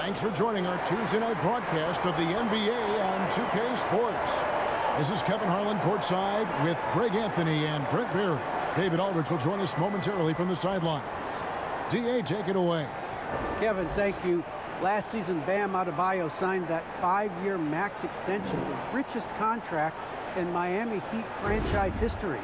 Thanks for joining our Tuesday night broadcast of the NBA on 2K Sports. This is Kevin Harlan courtside with Greg Anthony and Brent Berry. David Aldridge will join us momentarily from the sidelines. D.A., take it away. Kevin, thank you. Last season, Bam Adebayo signed that 5-year max extension, the richest contract in Miami Heat franchise history.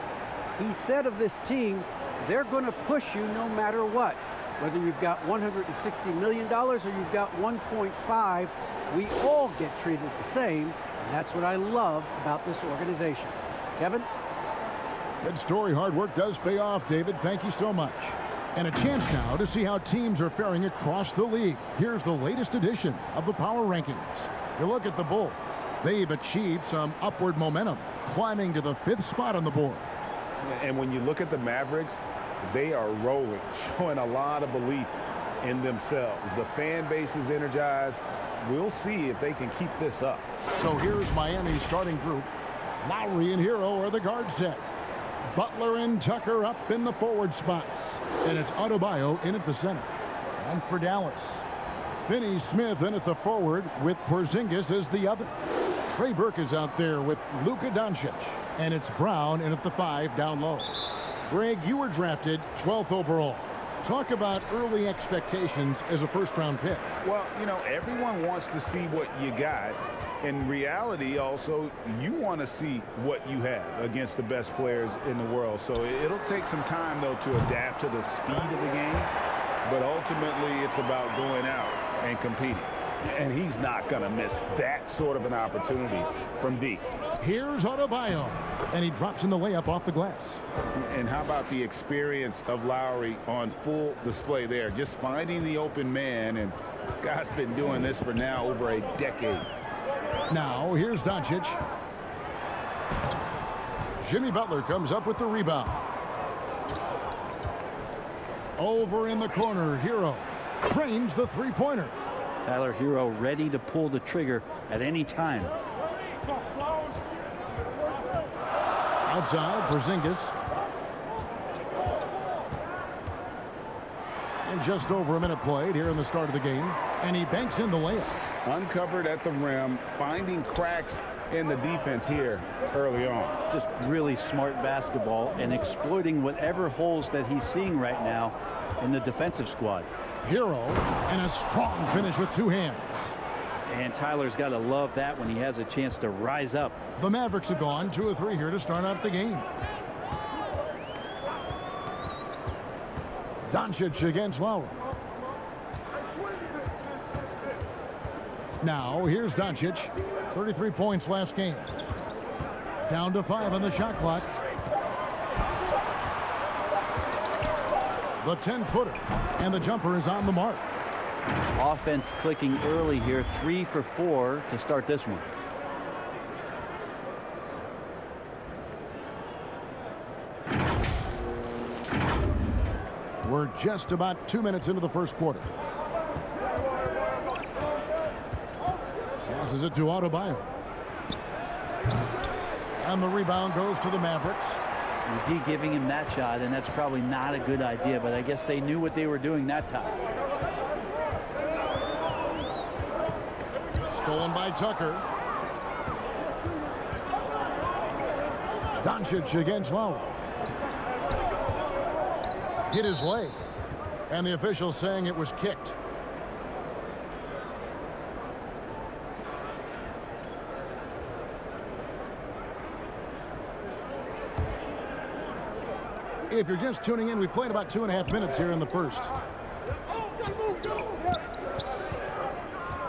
He said of this team, they're going to push you no matter what. Whether you've got $160 million or you've got 1.5, we all get treated the same, and that's what I love about this organization. Kevin? Good story. Hard work does pay off, David. Thank you so much. And a chance now to see how teams are faring across the league. Here's the latest edition of the Power Rankings. You look at the Bulls. They've achieved some upward momentum, climbing to the 5th spot on the board. And when you look at the Mavericks, they are rolling, showing a lot of belief in themselves. The fan base is energized. We'll see if they can keep this up. So here's Miami's starting group. Lowry and Hero are the guard set. Butler and Tucker up in the forward spots. And it's Adebayo in at the center. And for Dallas, Finney Smith in at the forward with Porzingis as the other. Trey Burke is out there with Luka Doncic. And it's Brown in at the 5 down low. Greg, you were drafted 12th overall. Talk about early expectations as a first-round pick. Well, you know, everyone wants to see what you got. In reality, also, you want to see what you have against the best players in the world. So it'll take some time, though, to adapt to the speed of the game. But ultimately, it's about going out and competing. And he's not going to miss that sort of an opportunity from deep. Here's Adebayo, and he drops in the layup off the glass. And how about the experience of Lowry on full display there? Just finding the open man, and guy's been doing this for now over a decade. Now, here's Doncic. Jimmy Butler comes up with the rebound. Over in the corner, Hero trains the three-pointer. Tyler Hero ready to pull the trigger at any time. Outside, Porzingis. And just over a minute played here in the start of the game. And he banks in the layup. Uncovered at the rim, finding cracks in the defense here early on. Just really smart basketball and exploiting whatever holes that he's seeing right now in the defensive squad. Hero, and a strong finish with 2 hands. And Tyler's got to love that when he has a chance to rise up. The Mavericks have gone 2 of 3 here to start out the game. Doncic against Lowry. Now, here's Doncic. 33 points last game. Down to 5 on the shot clock. The 10-footer, and the jumper is on the mark. Offense clicking early here, 3 for 4 to start this one. We're just about 2 minutes into the first quarter. Passes it to Adebayo. And the rebound goes to the Mavericks. D giving him that shot, and that's probably not a good idea, but I guess they knew what they were doing that time. Stolen by Tucker. Doncic against Lowry. Hit his leg, and the officials saying it was kicked. If you're just tuning in, we've played about 2.5 minutes here in the first.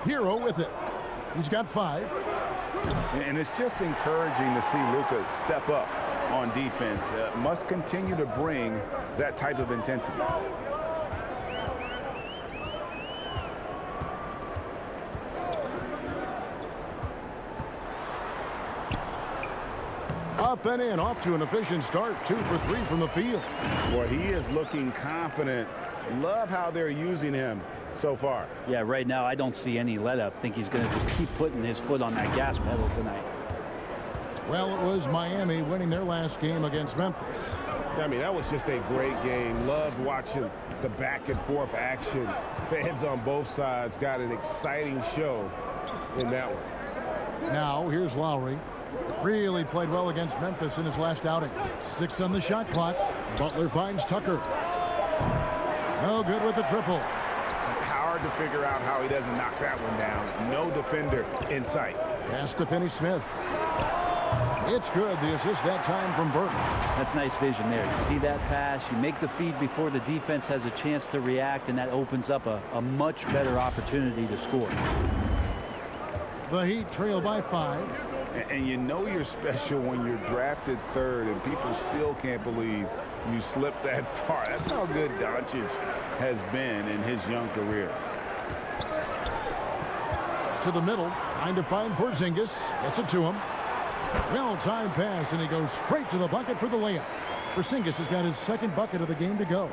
Hero with it. He's got 5. And it's just encouraging to see Luka step up on defense. Must continue to bring that type of intensity. Up and in, off to an efficient start. 2 for 3 from the field. Boy, he is looking confident. Love how they're using him so far. Yeah, right now I don't see any let up. I think he's going to just keep putting his foot on that gas pedal tonight. Well, it was Miami winning their last game against Memphis. I mean, that was just a great game. Loved watching the back and forth action. Fans on both sides got an exciting show in that one. Now, here's Lowry. Really played well against Memphis in his last outing. 6 on the shot clock. Butler finds Tucker. No good with the triple. Hard to figure out how he doesn't knock that one down. No defender in sight. Pass to Finney Smith. It's good. The assist that time from Burke. That's nice vision there. You see that pass, you make the feed before the defense has a chance to react, and that opens up a much better opportunity to score. The Heat trail by 5. And you know you're special when you're drafted 3rd and people still can't believe you slipped that far. That's how good Doncic has been in his young career. To the middle, trying to find Porzingis. Gets it to him. Well-timed pass, and he goes straight to the bucket for the layup. Porzingis has got his 2nd bucket of the game to go.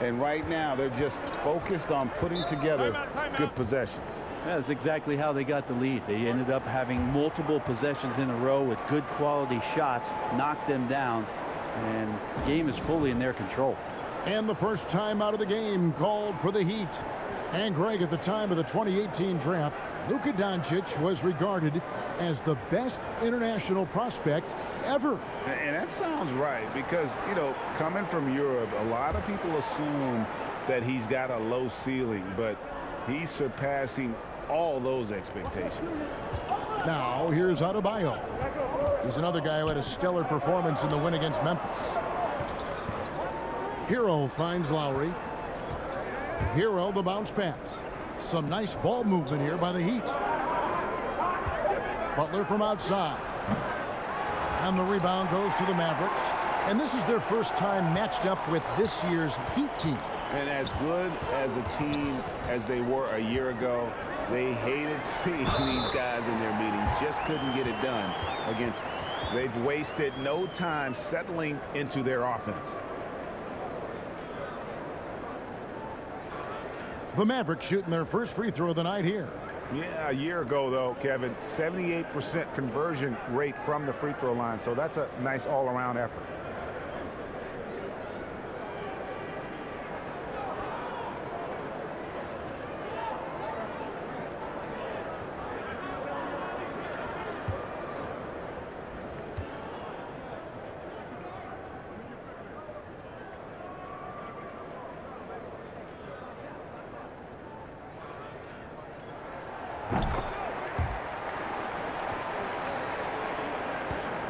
And right now, they're just focused on putting together good possessions. That's exactly how they got the lead. They ended up having multiple possessions in a row with good quality shots, knocked them down, and the game is fully in their control. And the first time out of the game called for the Heat. And Greg, at the time of the 2018 draft, Luka Doncic was regarded as the best international prospect ever. And that sounds right because, you know, coming from Europe, a lot of people assume that he's got a low ceiling, but he's surpassing all those expectations. Now, here's Adebayo. He's another guy who had a stellar performance in the win against Memphis. Hero finds Lowry. Hero the bounce pass. Some nice ball movement here by the Heat. Butler from outside. And the rebound goes to the Mavericks. And this is their first time matched up with this year's Heat team. And as good as a team as they were a year ago, they hated seeing these guys in their meetings. Just couldn't get it done against them. They've wasted no time settling into their offense. The Mavericks shooting their first free throw of the night here. Yeah, a year ago, though, Kevin, 78% conversion rate from the free throw line. So that's a nice all-around effort.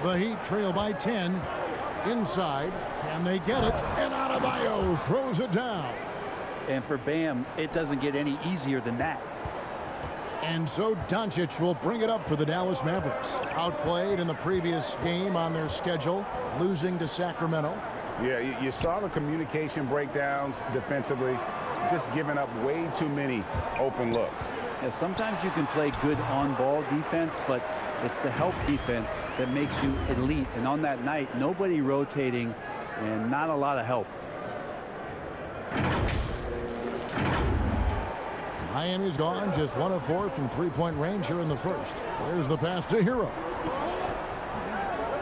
The Heat trail by 10. Inside. Can they get it? And Adebayo throws it down. And for Bam, it doesn't get any easier than that. And so Doncic will bring it up for the Dallas Mavericks. Outplayed in the previous game on their schedule, losing to Sacramento. Yeah, you saw the communication breakdowns defensively, just giving up way too many open looks. Yeah, sometimes you can play good on-ball defense, but it's the help defense that makes you elite. And on that night, nobody rotating and not a lot of help. Miami's gone just 1 of 4 from three-point range here in the first. There's the pass to Hero.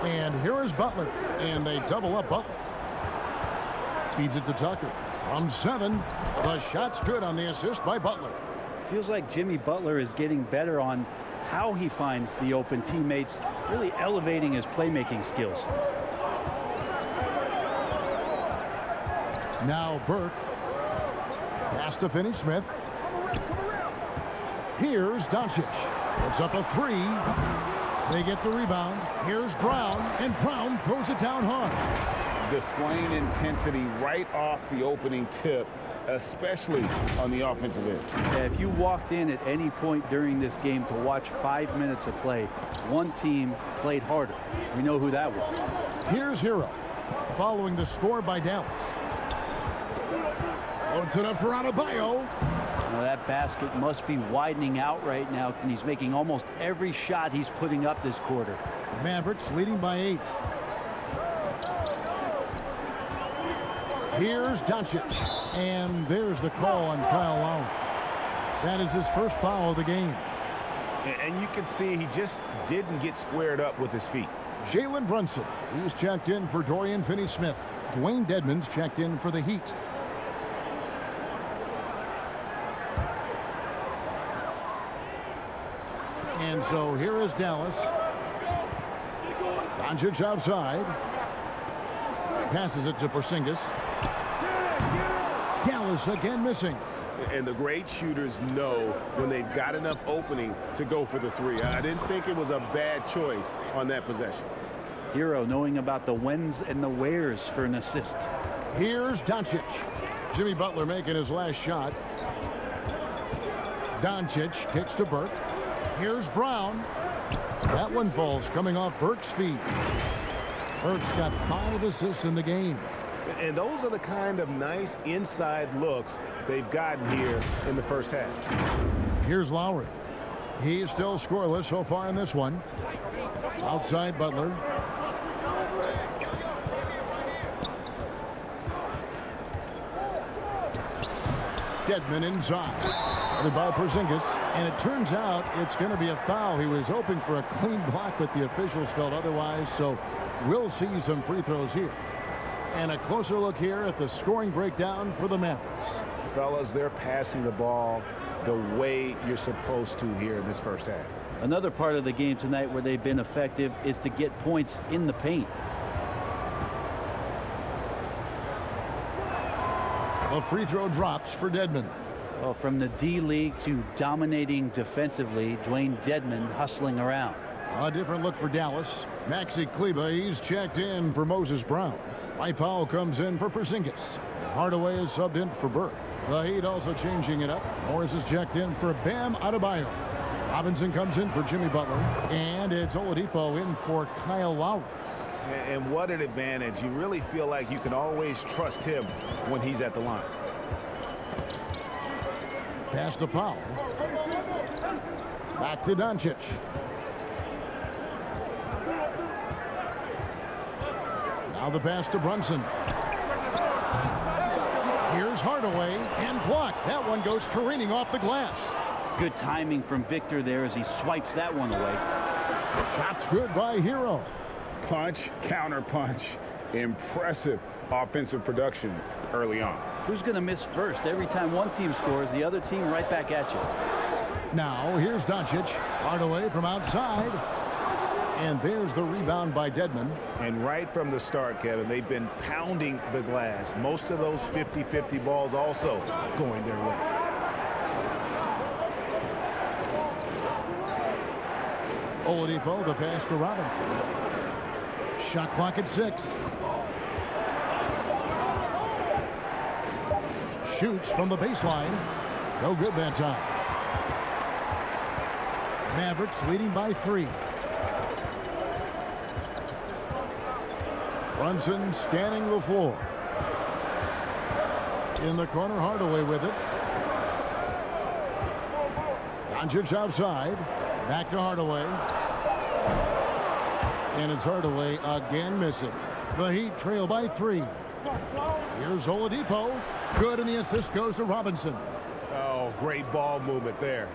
And here is Butler. And they double up Butler. Feeds it to Tucker. From 7. The shot's good on the assist by Butler. Feels like Jimmy Butler is getting better on how he finds the open teammates, really elevating his playmaking skills. Now Burke. Pass to Finney Smith. Here's Doncic. Puts up a 3. They get the rebound. Here's Brown, and Brown throws it down hard. Displaying intensity right off the opening tip, especially on the offensive end. Yeah, if you walked in at any point during this game to watch 5 minutes of play, one team played harder. We know who that was. Here's Hero, following the score by Dallas. Loads it up for Adebayo. Now that basket must be widening out right now, and he's making almost every shot he's putting up this quarter. Mavericks leading by 8. Here's Doncic. And there's the call on Kyle Lowry. That is his first foul of the game. And you can see he just didn't get squared up with his feet. Jalen Brunson, he's checked in for Dorian Finney-Smith. Dwayne Dedmon's checked in for the Heat. And so here is Dallas. Doncic outside. Passes it to Porzingis. Dallas again missing. And the great shooters know when they've got enough opening to go for the three. I didn't think it was a bad choice on that possession. Hero knowing about the whens and the wheres for an assist. Here's Doncic. Jimmy Butler making his last shot. Doncic kicks to Burke. Here's Brown. That one falls coming off Burke's feet. Burke's got 5 assists in the game. And those are the kind of nice inside looks they've gotten here in the first half. Here's Lowry. He's still scoreless so far in this one. Outside Butler. Dedmon inside. Guarded by Porzingis. And it turns out it's going to be a foul. He was hoping for a clean block, but the officials felt otherwise. So we'll see some free throws here. And a closer look here at the scoring breakdown for the Mavericks. Fellas, they're passing the ball the way you're supposed to here in this first half. Another part of the game tonight where they've been effective is to get points in the paint. A free throw drops for Dedmon. Well, from the D-League to dominating defensively, Dwayne Dedmon hustling around. A different look for Dallas. Maxi Kleber, he's checked in for Moses Brown. Mike Powell comes in for Porzingis. Hardaway is subbed in for Burke. The Heat also changing it up. Morris is checked in for Bam Adebayo. Robinson comes in for Jimmy Butler. And it's Oladipo in for Kyle Lowry. And what an advantage. You really feel like you can always trust him when he's at the line. Pass to Powell. Back to Doncic. Now the pass to Brunson. Here's Hardaway and blocked. That one goes careening off the glass. Good timing from Victor there as he swipes that one away. Shot's good by Hero. Punch, counter punch. Impressive offensive production early on. Who's going to miss first? Every time one team scores, the other team right back at you. Now here's Doncic. Hardaway from outside. And there's the rebound by Dedmon. And right from the start, Kevin, they've been pounding the glass. Most of those 50-50 balls also going their way. Oladipo, the pass to Robinson. Shot clock at 6. Shoots from the baseline. No good that time. Mavericks leading by 3. Brunson scanning the floor. In the corner, Hardaway with it. Doncic outside. Back to Hardaway. And it's Hardaway again missing. The Heat trail by 3. Here's Oladipo. Good, and the assist goes to Robinson. Oh, great ball movement there.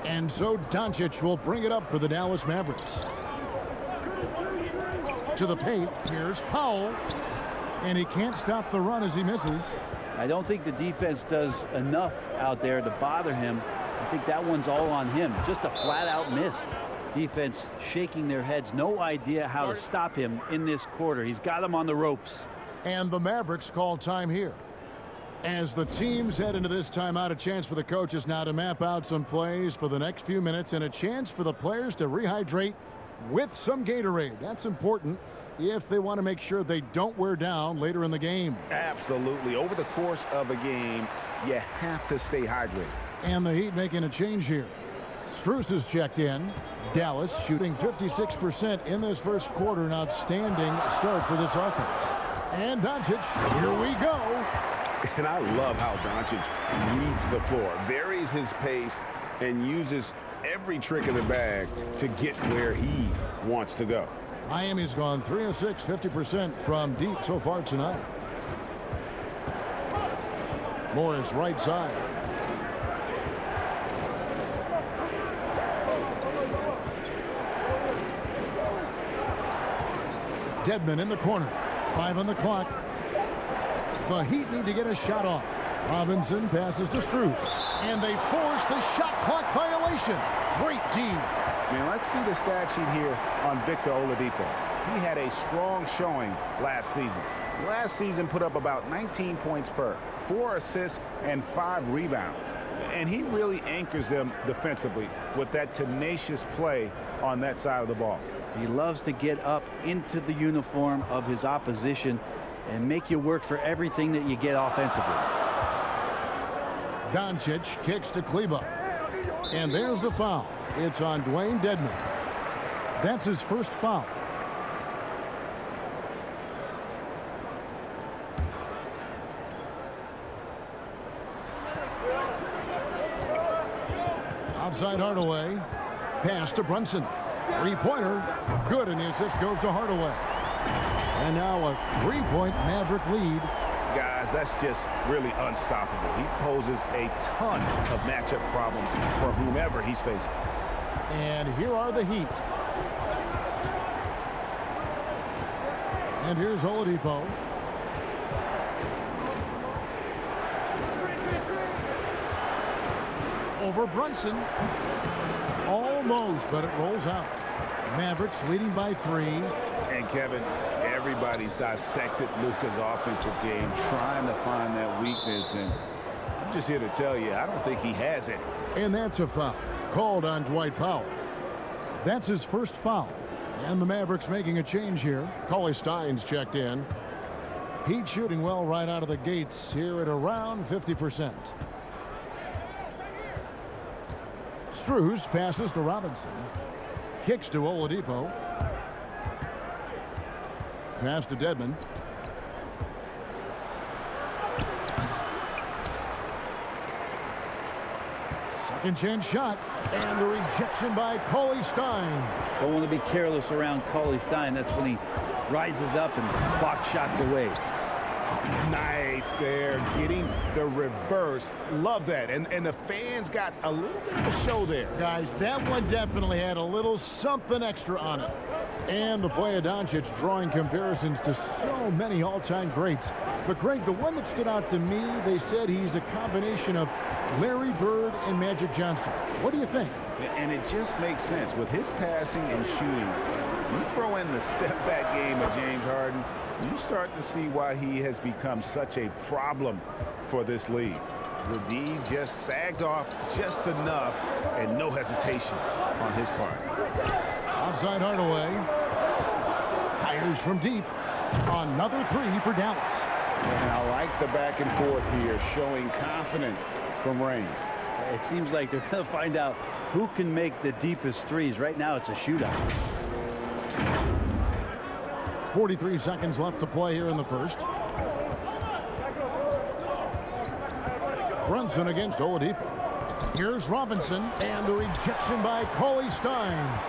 And so Doncic will bring it up for the Dallas Mavericks. To the paint. Here's Powell. And he can't stop the run as he misses. I don't think the defense does enough out there to bother him. I think that one's all on him. Just a flat-out miss. Defense shaking their heads. No idea how to stop him in this quarter. He's got him on the ropes. And the Mavericks call time here. As the teams head into this timeout, a chance for the coaches now to map out some plays for the next few minutes and a chance for the players to rehydrate with some Gatorade. That's important if they want to make sure they don't wear down later in the game. Absolutely. Over the course of a game, you have to stay hydrated. And the Heat making a change here. Strus is checked in. Dallas shooting 56% in this first quarter. An outstanding start for this offense. And Doncic, here we go. And I love how Doncic reads the floor, varies his pace, and uses every trick in the bag to get where he wants to go. Miami's gone 3 of 6, 50% from deep so far tonight. Morris right side. Dedmon in the corner. 5 on the clock. The Heat need to get a shot off. Robinson passes to Strus. And they force the shot clock violation. Great D. Now let's see the stat sheet here on Victor Oladipo. He had a strong showing last season. Last season put up about 19 points per, 4 assists, and 5 rebounds. And he really anchors them defensively with that tenacious play on that side of the ball. He loves to get up into the uniform of his opposition and make you work for everything that you get offensively. Doncic kicks to Kleba. And there's the foul. It's on Dwayne Dedmon. That's his first foul. Outside Hardaway. Pass to Brunson. Three-pointer. Good, and the assist goes to Hardaway. And now a 3-point Maverick lead. Guys, that's just really unstoppable. He poses a ton of matchup problems for whomever he's facing. And here are the Heat. And here's Oladipo. Over Brunson. Almost, but it rolls out. Mavericks leading by 3. And Kevin, everybody's dissected Luka's offensive game, trying to find that weakness. And I'm just here to tell you, I don't think he has it. And that's a foul called on Dwight Powell. That's his first foul. And the Mavericks making a change here. Cauley Stein's checked in. Heat shooting well right out of the gates here at around 50%. Strus passes to Robinson. Kicks to Oladipo. Pass to Dedmon. Second chance shot. And the rejection by Cauley Stein. Don't want to be careless around Cauley Stein. That's when he rises up and blocks shots away. Nice there, getting the reverse. Love that. And the fans got a little bit of a show there. Guys, that one definitely had a little something extra on it. And the play of Doncic drawing comparisons to so many all-time greats. But Greg, the one that stood out to me, they said he's a combination of Larry Bird and Magic Johnson. What do you think? And it just makes sense. With his passing and shooting, you throw in the step-back game of James Harden, you start to see why he has become such a problem for this league. The D just sagged off just enough, and no hesitation on his part. Outside Hardaway. Fires from deep. Another 3 for Dallas. And I like the back and forth here, showing confidence from range. It seems like they're going to find out who can make the deepest threes. Right now, it's a shootout. 43 seconds left to play here in the first. Brunson against Oladipo. Here's Robinson, and the rejection by Cauley Stein.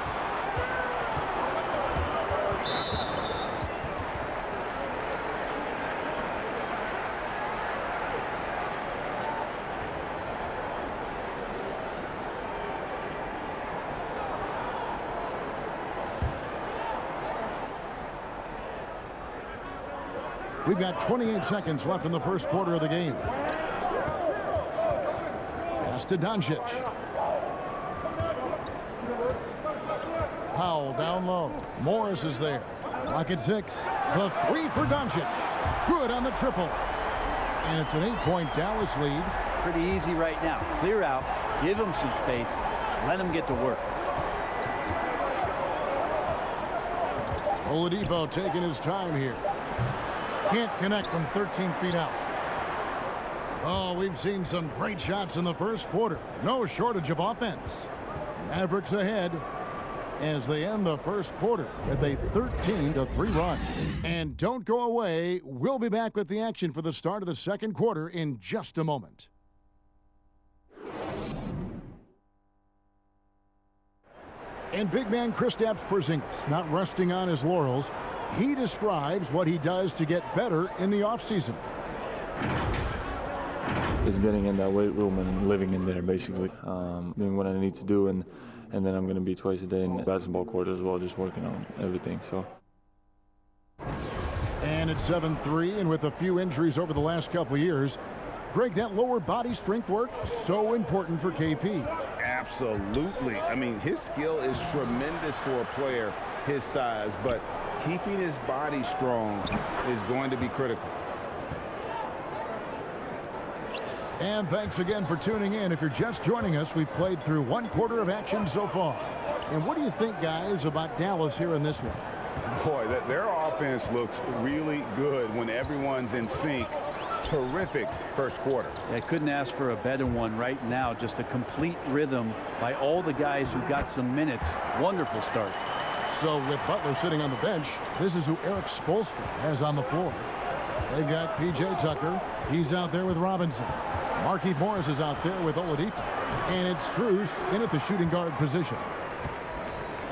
We've got 28 seconds left in the first quarter of the game. Pass to Doncic. Powell down low. Morris is there. Clock at 6. The 3 for Doncic. Good on the triple. And it's an 8-point Dallas lead. Pretty easy right now. Clear out. Give him some space. Let him get to work. Oladipo taking his time here. Can't connect from 13 feet out. Oh, we've seen some great shots in the first quarter. No shortage of offense. Mavericks ahead as they end the first quarter with a 13-3 run. And don't go away. We'll be back with the action for the start of the second quarter in just a moment. And big man Kristaps Porzingis not resting on his laurels. He describes what he does to get better in the offseason. Just getting in that weight room and living in there, basically. Doing what I need to do, and then I'm going to be twice a day in the basketball court as well, just working on everything. So And it's 7-3, and with a few injuries over the last couple of years, Greg, that lower body strength work, so important for KP. Absolutely. I mean, his skill is tremendous for a player his size, but keeping his body strong is going to be critical. And thanks again for tuning in. If you're just joining us, we've played through 1/4 of action so far. And what do you think, guys, about Dallas here in this one? Boy, their offense looks really good when everyone's in sync. Terrific first quarter. I couldn't ask for a better one right now. Just a complete rhythm by all the guys who got some minutes. Wonderful start. So with Butler sitting on the bench, this is who Eric Spoelstra has on the floor. They've got P.J. Tucker. He's out there with Robinson. Markieff Morris is out there with Oladipo. And it's Strus in at the shooting guard position.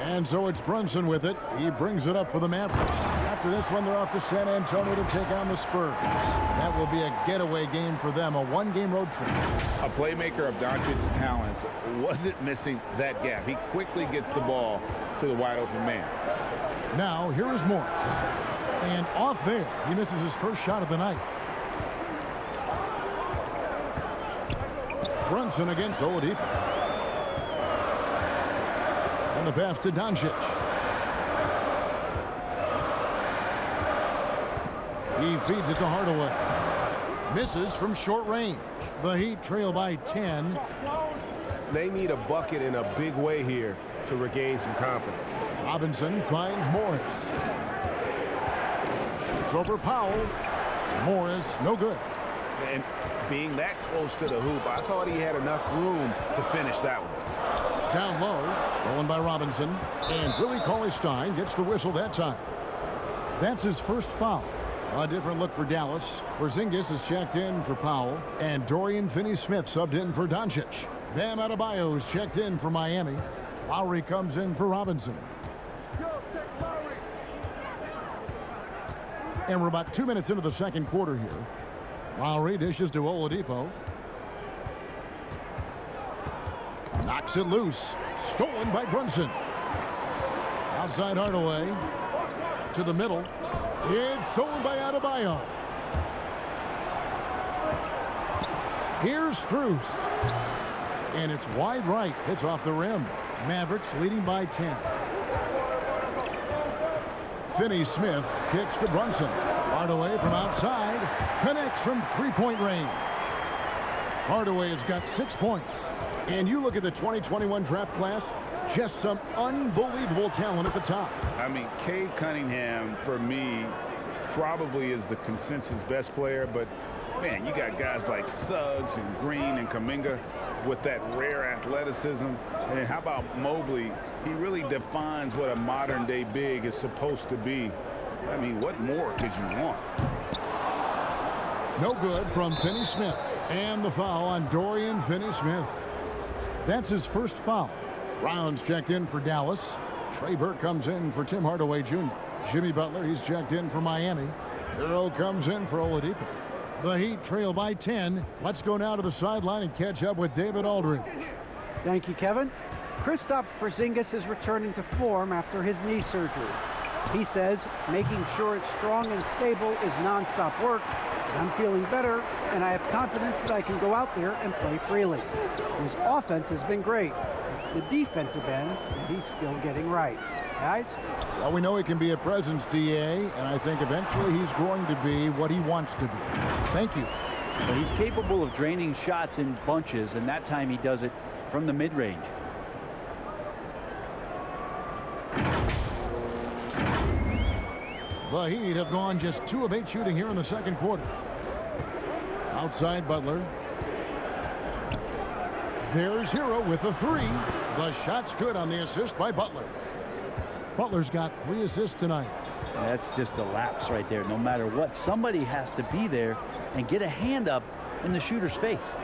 And so it's Brunson with it. He brings it up for the Mavericks. After this one, they're off to San Antonio to take on the Spurs. That will be a getaway game for them, a one-game road trip. A playmaker of Doncic's talents wasn't missing that gap. He quickly gets the ball to the wide-open man. Now, here is Morris. And off there, he misses his first shot of the night. Brunson against Oladipo. And the pass to Doncic. He feeds it to Hardaway. Misses from short range. The Heat trail by 10. They need a bucket in a big way here to regain some confidence. Robinson finds Morris. Shoots over Powell. Morris, no good. And being that close to the hoop, I thought he had enough room to finish that one. Down low, stolen by Robinson. And Willie Cauley-Stein gets the whistle that time. That's his first foul. A different look for Dallas. Porzingis is checked in for Powell. And Dorian Finney-Smith subbed in for Doncic. Bam Adebayo is checked in for Miami. Lowry comes in for Robinson. And we're about 2 minutes into the second quarter here. Lowry dishes to Oladipo. Knocks it loose. Stolen by Brunson. Outside Hardaway. To the middle. It's stolen by Adebayo. Here's Strus. And it's wide right. Hits off the rim. Mavericks leading by 10. Finney Smith kicks to Brunson. Hardaway from outside. Connects from three-point range. Hardaway has got 6 points. And you look at the 2021 draft class, just some unbelievable talent at the top. I mean, Cade Cunningham, for me, probably is the consensus best player. But, man, you got guys like Suggs and Green and Kuminga with that rare athleticism. And how about Mobley? He really defines what a modern-day big is supposed to be. I mean, what more could you want? No good from Finney Smith. And the foul on Dorian Finney-Smith. That's his first foul. Brown's checked in for Dallas. Trey Burke comes in for Tim Hardaway Jr. Jimmy Butler, he's checked in for Miami. Hero comes in for Oladipo. The Heat trail by 10. Let's go now to the sideline and catch up with David Aldridge. Thank you, Kevin. Kristaps Porzingis is returning to form after his knee surgery. He says making sure it's strong and stable is nonstop work. I'm feeling better, and I have confidence that I can go out there and play freely. His offense has been great. It's the defensive end that he's still getting right. Guys? Well, we know he can be a presence, DA, and I think eventually he's going to be what he wants to be. Thank you. But he's capable of draining shots in bunches, and that time he does it from the mid-range. The Heat have gone just 2 of 8 shooting here in the second quarter. Outside Butler. There's Hero with the 3. The shot's good on the assist by Butler. Butler's got 3 assists tonight. That's just a lapse right there. No matter what, somebody has to be there and get a hand up in the shooter's face.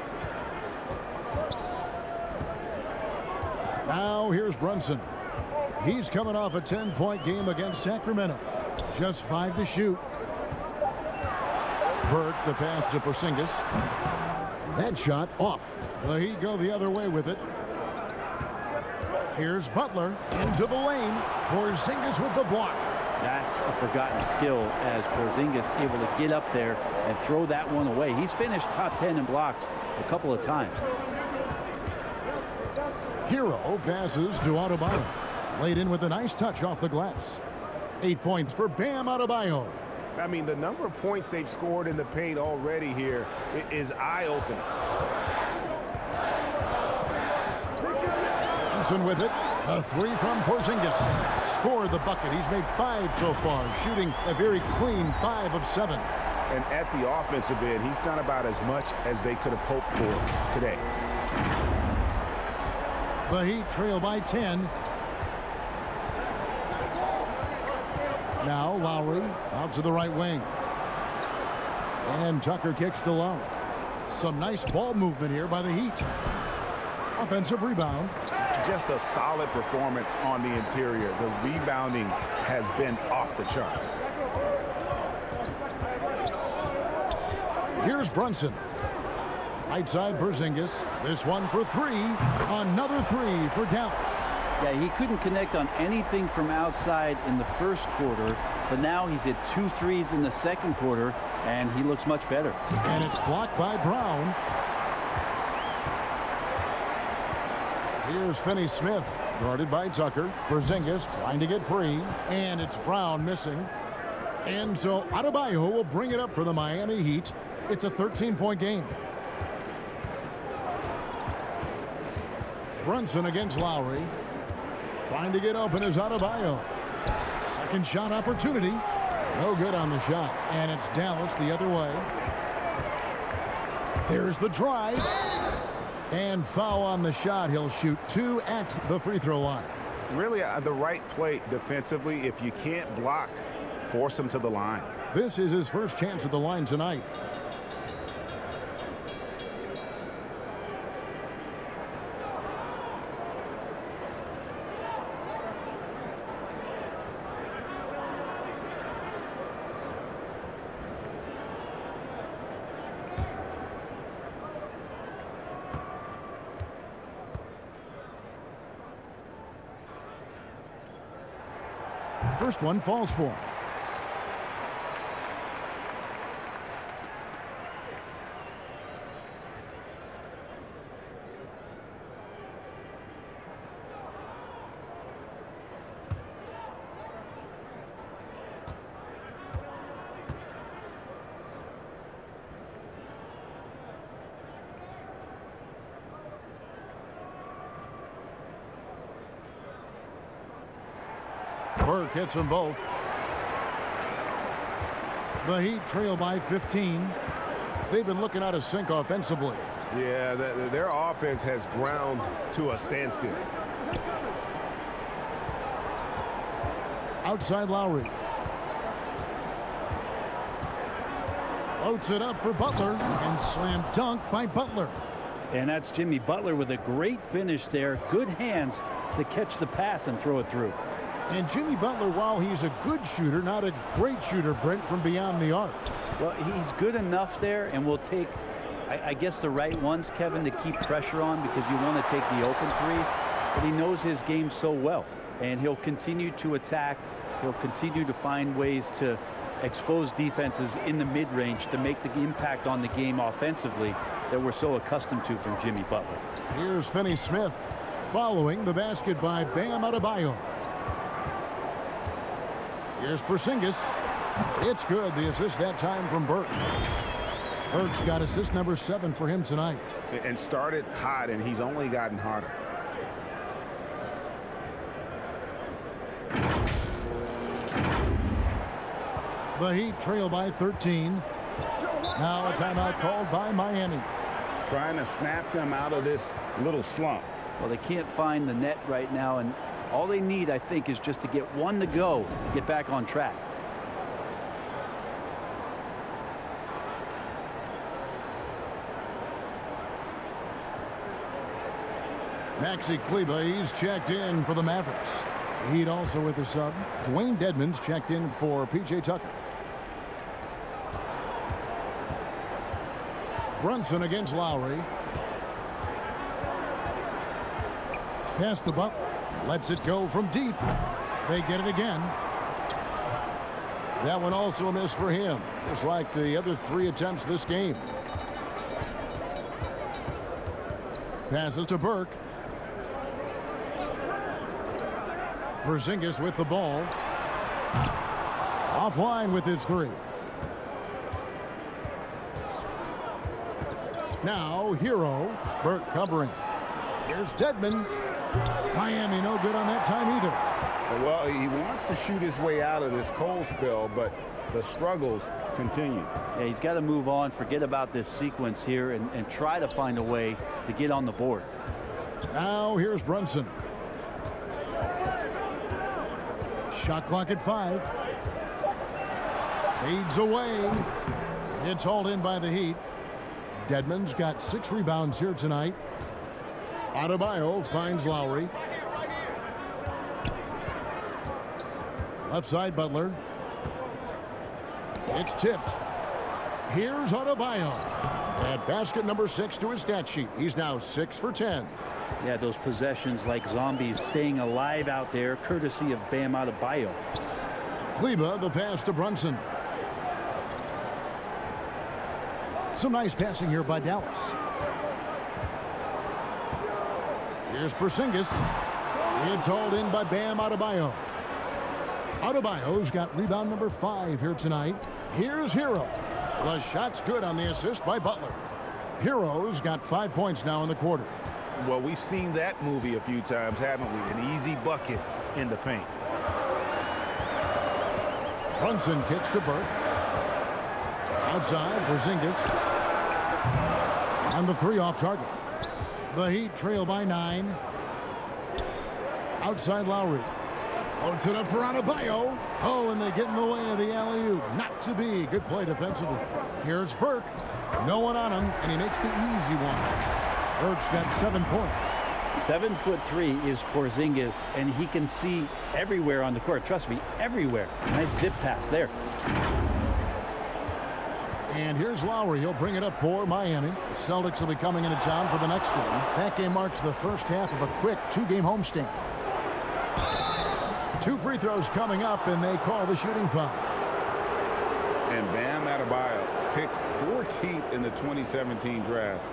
Now here's Brunson. He's coming off a 10-point game against Sacramento. Just 5 to shoot. Burke, the pass to Porzingis. That shot off. The Heat go the other way with it. Here's Butler into the lane. Porzingis with the block. That's a forgotten skill as Porzingis able to get up there and throw that one away. He's finished top 10 in blocks a couple of times. Hero passes to Adebayo. Laid in with a nice touch off the glass. 8 points for Bam Adebayo. I mean, the number of points they've scored in the paint already here is eye-opening. Johnson with it. A three from Porzingis. Scored the bucket. He's made 5 so far, shooting a very clean 5 of 7. And at the offensive end, he's done about as much as they could have hoped for today. The Heat trail by 10. Now Lowry out to the right wing. And Tucker kicks to Low. Some nice ball movement here by the Heat. Offensive rebound. Just a solid performance on the interior. The rebounding has been off the charts. Here's Brunson. Right side Porzingis. This one for 3. Another 3 for Dallas. Yeah, he couldn't connect on anything from outside in the first quarter, but now he's hit 2 threes in the second quarter, and he looks much better. And it's blocked by Brown. Here's Finney Smith, guarded by Tucker. Porzingis trying to get free, and it's Brown missing. And so Adebayo will bring it up for the Miami Heat. It's a 13-point game. Brunson against Lowry. Trying to get open is Adebayo. Second shot opportunity. No good on the shot. And it's Dallas the other way. There's the drive. And foul on the shot. He'll shoot 2 at the free throw line. Really the right play defensively. If you can't block, force him to the line. This is his first chance at the line tonight. First one falls for him. Burke hits them both. The Heat trail by 15. They've been looking out of sync offensively. Yeah, their offense has ground to a standstill. Outside Lowry. Floats it up for Butler and slam dunk by Butler. And that's Jimmy Butler with a great finish there. Good hands to catch the pass and throw it through. And Jimmy Butler, while he's a good shooter, not a great shooter, Brent, from beyond the arc. Well, he's good enough there, and will take, I guess, the right ones, Kevin, to keep pressure on, because you want to take the open threes. But he knows his game so well, and he'll continue to attack. He'll continue to find ways to expose defenses in the mid-range to make the impact on the game offensively that we're so accustomed to from Jimmy Butler. Here's Finney Smith following the basket by Bam Adebayo. Here's Porzingis. It's good. The assist that time from Burke. Burke's got assist number 7 for him tonight. And started hot, and he's only gotten hotter. The Heat trail by 13. Now a timeout called by Miami. Trying to snap them out of this little slump. Well, they can't find the net right now, and all they need, I think, is just to get one to go, get back on track. Maxi Kleber, he's checked in for the Mavericks. Heat also with the sub. Dwayne Dedmon's checked in for P.J. Tucker. Brunson against Lowry. Pass to Butler. Lets it go from deep. They get it again. That one also a miss for him, just like the other 3 attempts this game. Passes to Burke. Porzingis with the ball. Offline with his 3. Now Hero. Burke covering. Here's Dedmon. Miami no good on that time either. Well, he wants to shoot his way out of this cold spell, but the struggles continue. Yeah, he's got to move on, forget about this sequence here, and try to find a way to get on the board. Now here's Brunson. Shot clock at 5. Fades away. It's hauled in by the Heat. Dedmon's got 6 rebounds here tonight. Adebayo finds Lowry. Left side, Butler. It's tipped. Here's Adebayo. At basket number 6 to his stat sheet. He's now 6 for 10. Yeah, those possessions like zombies staying alive out there, courtesy of Bam Adebayo. Kleba, the pass to Brunson. Some nice passing here by Dallas. Here's Porzingis. It's hauled in by Bam Adebayo. Adebayo's got rebound number 5 here tonight. Here's Hero. The shot's good on the assist by Butler. Hero's got 5 points now in the quarter. Well, we've seen that movie a few times, haven't we? An easy bucket in the paint. Brunson kicks to Burke. Outside, Porzingis. And the 3 off target. The Heat trail by 9. Outside Lowry. Puts it up for Adebayo. Oh, and they get in the way of the alley-oop. Not to be. Good play defensively. Here's Burke. No one on him, and he makes the easy one. Burke's got 7 points. 7'3" is Porzingis, and he can see everywhere on the court. Trust me, everywhere. Nice zip pass there. And here's Lowry. He'll bring it up for Miami. The Celtics will be coming into town for the next game. That game marks the first half of a quick 2-game homestand. 2 free throws coming up, and they call the shooting foul. And Bam Adebayo, picked 14th in the 2017 draft,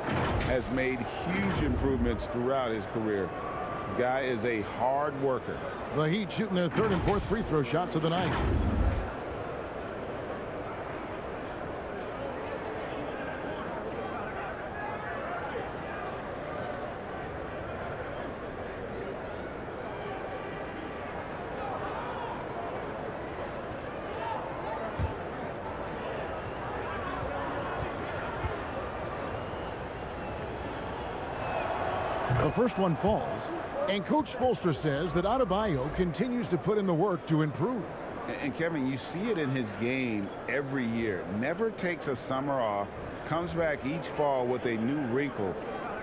has made huge improvements throughout his career. Guy is a hard worker. The Heat shooting their 3rd and 4th free throw shots of the night. The first one falls, and Coach Spoelstra says that Adebayo continues to put in the work to improve. And Kevin, you see it in his game every year. Never takes a summer off, comes back each fall with a new wrinkle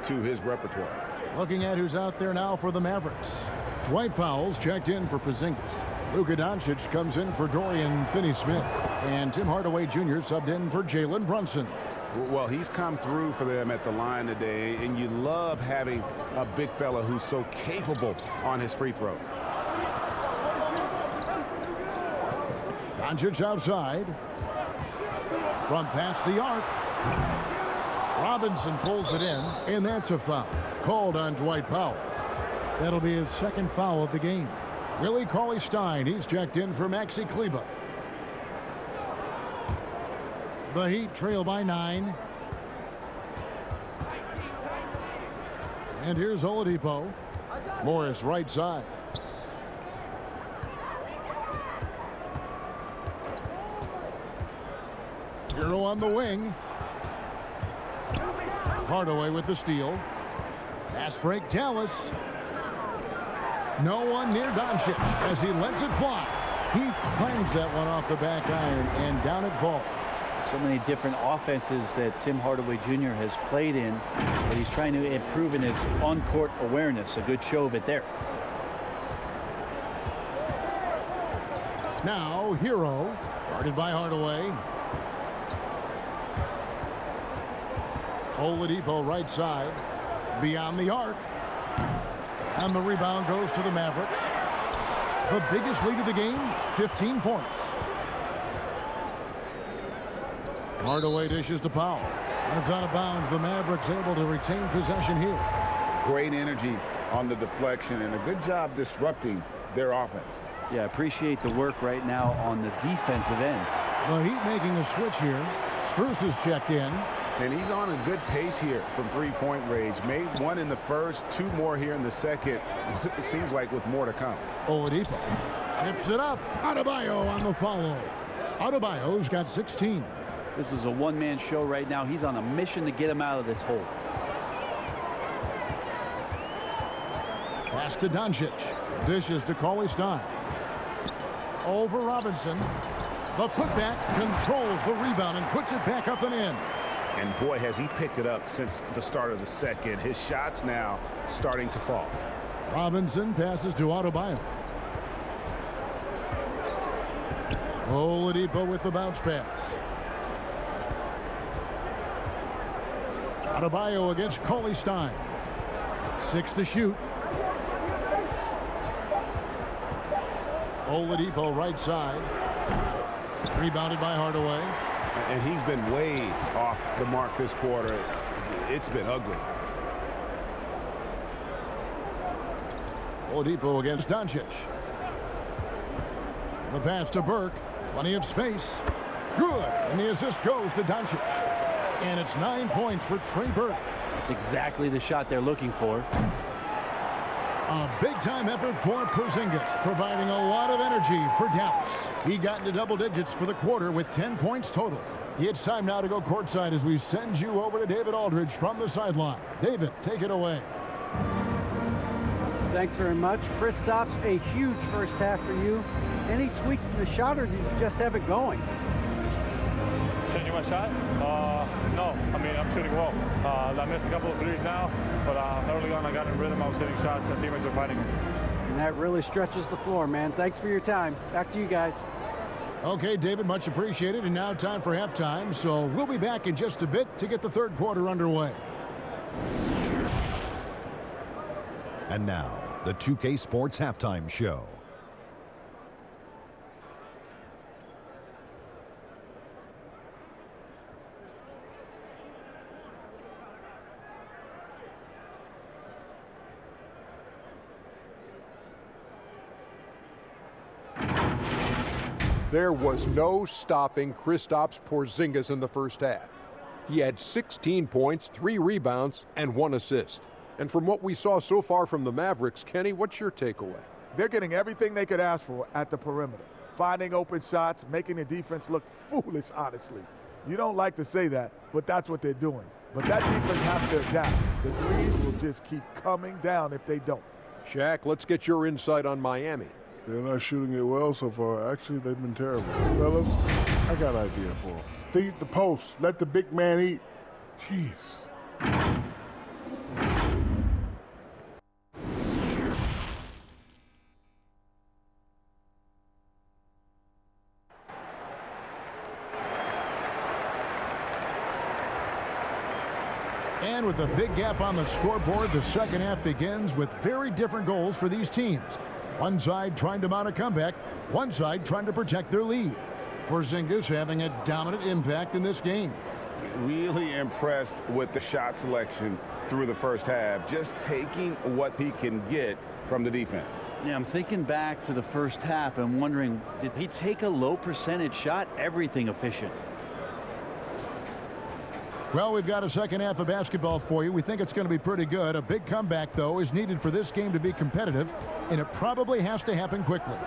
to his repertoire. Looking at who's out there now for the Mavericks. Dwight Powell's checked in for Porzingis. Luka Doncic comes in for Dorian Finney-Smith. And Tim Hardaway Jr. subbed in for Jalen Brunson. Well, he's come through for them at the line today, and you love having a big fella who's so capable on his free throws. Doncic outside. From past the arc. Robinson pulls it in, and that's a foul. Called on Dwight Powell. That'll be his 2nd foul of the game. Willie Cauley-Stein, he's checked in for Maxi Kleba. The Heat trail by 9. And here's Oladipo. Morris right side. Hero on the wing. Hardaway with the steal. Fast break, Dallas. No one near Doncic as he lets it fly. He clangs that one off the back iron, and down it falls. So many different offenses that Tim Hardaway Jr. has played in, but he's trying to improve in his on-court awareness. A good show of it there. Now, Hero, guarded by Hardaway. Oladipo right side, beyond the arc. And the rebound goes to the Mavericks. The biggest lead of the game, 15 points. Hardaway dishes to Powell. And it's out of bounds. The Mavericks able to retain possession here. Great energy on the deflection and a good job disrupting their offense. Yeah, appreciate the work right now on the defensive end. The Heat making a switch here. Strus is checked in. And he's on a good pace here from three-point range. Made one in the first, 2 more here in the second. It seems like with more to come. Oladipo tips it up. Adebayo on the follow. Adebayo's got 16. This is a one-man show right now. He's on a mission to get him out of this hole. Pass to Doncic. Dishes to Cauley-Stein. Over Robinson. The putback controls the rebound and puts it back up and in. And boy, has he picked it up since the start of the second. His shots now starting to fall. Robinson passes to Adebayo. Oladipo with the bounce pass. Adebayo against Cauley-Stein. 6 to shoot. Oladipo right side. Rebounded by Hardaway. And he's been way off the mark this quarter. It's been ugly. Oladipo against Doncic. The pass to Burke. Plenty of space. Good. And the assist goes to Doncic. And it's 9 points for Trey Burke. That's exactly the shot they're looking for. A big-time effort for Porzingis, providing a lot of energy for Dallas. He got into double digits for the quarter with 10 points total. It's time now to go courtside as we send you over to David Aldridge from the sideline. David, take it away. Thanks very much. Kristaps, a huge first half for you. Any tweaks to the shot, or did you just have it going? Changing my shot? No. I mean, I'm shooting well. I missed a couple of threes now, but early on I got in rhythm. I was hitting shots and teammates are fighting me. And that really stretches the floor, man. Thanks for your time. Back to you guys. Okay, David, much appreciated. And now time for halftime. So we'll be back in just a bit to get the third quarter underway. And now, the 2K Sports Halftime Show. There was no stopping Kristaps Porzingis in the first half. He had 16 points, 3 rebounds, and 1 assist. And from what we saw so far from the Mavericks, Kenny, what's your takeaway? They're getting everything they could ask for at the perimeter. Finding open shots, making the defense look foolish, honestly. You don't like to say that, but that's what they're doing. But that defense has to adapt. The threes will just keep coming down if they don't. Shaq, let's get your insight on Miami. They're not shooting it well so far. Actually, they've been terrible. Fellas, I got an idea for them. Feed the post. Let the big man eat. Jeez. And with a big gap on the scoreboard, the second half begins with very different goals for these teams. One side trying to mount a comeback, one side trying to protect their lead. Porzingis having a dominant impact in this game. Really impressed with the shot selection through the first half, just taking what he can get from the defense. Yeah, I'm thinking back to the first half and wondering, did he take a low percentage shot? Everything efficient. Well, we've got a second half of basketball for you. We think it's going to be pretty good. A big comeback, though, is needed for this game to be competitive, and it probably has to happen quickly.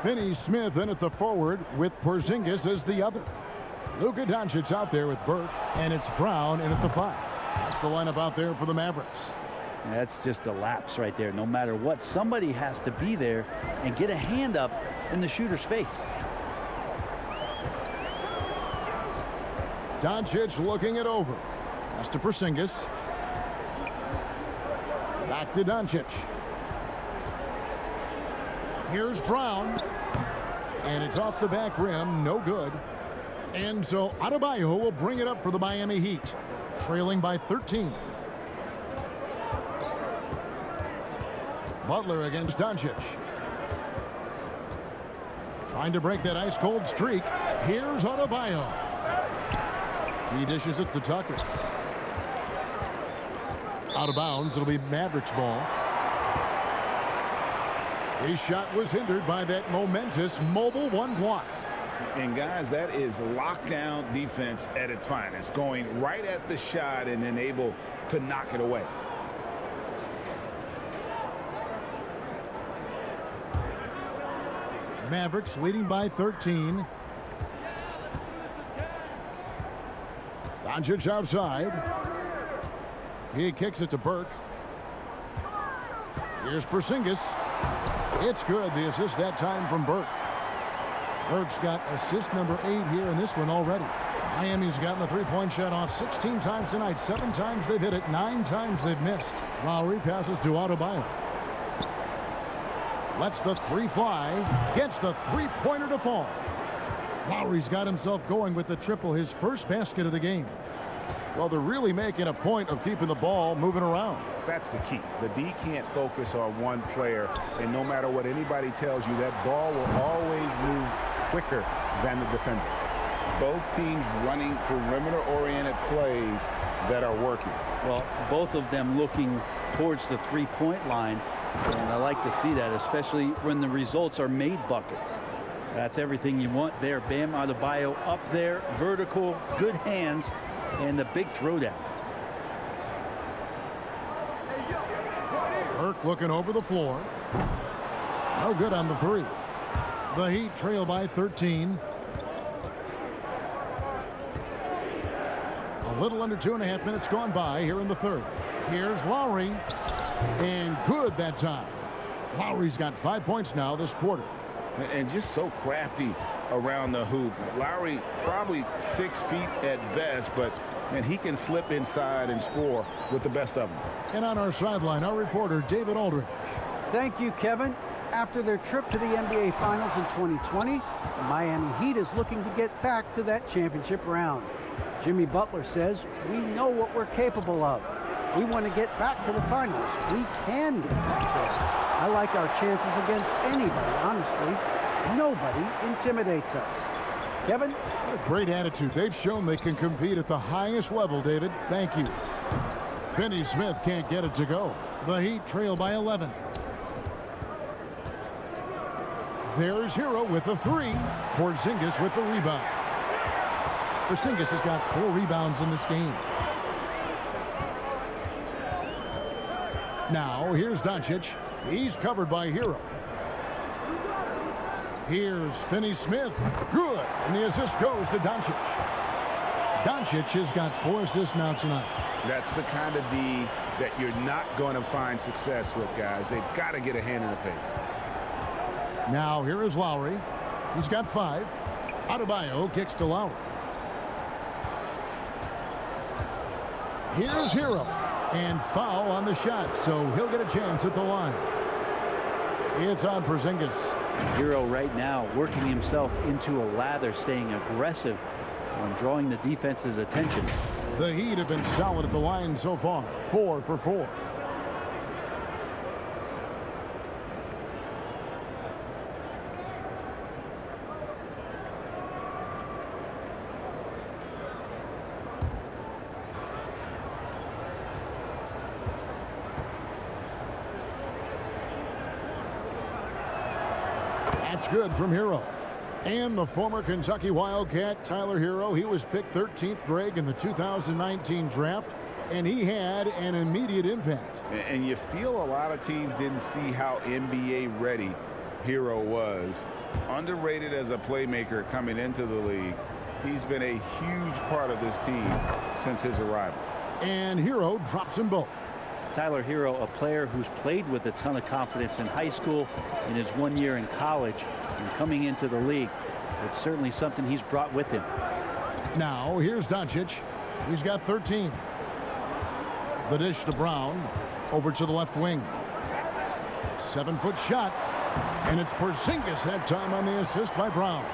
Finney Smith in at the forward with Porzingis as the other. Luka Doncic out there with Burke, and it's Brown in at the 5. That's the lineup out there for the Mavericks. That's just a lapse right there. No matter what, somebody has to be there and get a hand up in the shooter's face. Doncic looking it over. Pass to Porzingis. Back to Doncic. Here's Brown. And it's off the back rim. No good. And so Adebayo will bring it up for the Miami Heat. Trailing by 13. Butler against Doncic. Trying to break that ice-cold streak. Here's Adebayo. He dishes it to Tucker. Out of bounds. It'll be Mavericks ball. His shot was hindered by that momentous mobile one block. And guys, that is lockdown defense at its finest, going right at the shot and then able to knock it away. Mavericks leading by 13. Doncic outside. He kicks it to Burke. Here's Porzingis. It's good. The assist that time from Burke. Burke's got assist number 8 here in this one already. Miami's gotten the three-point shot off 16 times tonight. 7 times they've hit it. 9 times they've missed. Lowry passes to Adebayo. Lets the three fly. Gets the three-pointer to fall. Lowry's got himself going with the triple, his first basket of the game. Well, they're really making a point of keeping the ball moving around. That's the key. The D can't focus on one player, and no matter what anybody tells you, that ball will always move quicker than the defender. Both teams running perimeter-oriented plays that are working. Well, both of them looking towards the three-point line, and I like to see that, especially when the results are made buckets. That's everything you want there. Bam Adebayo up there, vertical, good hands, and the big throwdown. Burke looking over the floor. No good on the three. The Heat trail by 13. A little under 2.5 minutes gone by here in the third. Here's Lowry. And good that time. Lowry's got 5 points now this quarter. And just so crafty around the hoop. Lowry probably 6 feet at best, but man, he can slip inside and score with the best of them. And on our sideline, our reporter David Aldridge. Thank you, Kevin. After their trip to the NBA Finals in 2020, the Miami Heat is looking to get back to that championship round. Jimmy Butler says, "We know what we're capable of. We want to get back to the finals. We can get back there. I like our chances against anybody, honestly. Nobody intimidates us." Kevin? What a great attitude. They've shown they can compete at the highest level, David. Thank you. Finney Smith can't get it to go. The Heat trail by 11. There's Hero with the three. Porzingis with the rebound. Porzingis has got 4 rebounds in this game. Now, here's Doncic. He's covered by Hero. Here's Finney Smith. Good. And the assist goes to Doncic. Doncic has got 4 assists now tonight. That's the kind of D that you're not going to find success with, guys. They've got to get a hand in the face. Now, here is Lowry. He's got 5. Adebayo kicks to Lowry. Here's Hero. And foul on the shot, so he'll get a chance at the line. It's on Porzingis. Hero right now working himself into a lather, staying aggressive and drawing the defense's attention. The Heat have been solid at the line so far. 4 for 4. That's good from Hero. And the former Kentucky Wildcat, Tyler Hero, he was picked 13th, Greg, in the 2019 draft, and he had an immediate impact. And you feel a lot of teams didn't see how NBA ready Hero was. Underrated as a playmaker coming into the league. He's been a huge part of this team since his arrival. And Hero drops them both. Tyler Hero, a player who's played with a ton of confidence in high school, in his 1 year in college, and coming into the league. It's certainly something he's brought with him. Now, here's Doncic. He's got 13. The dish to Brown. Over to the left wing. 7-foot shot. And it's Porzingis that time on the assist by Brown.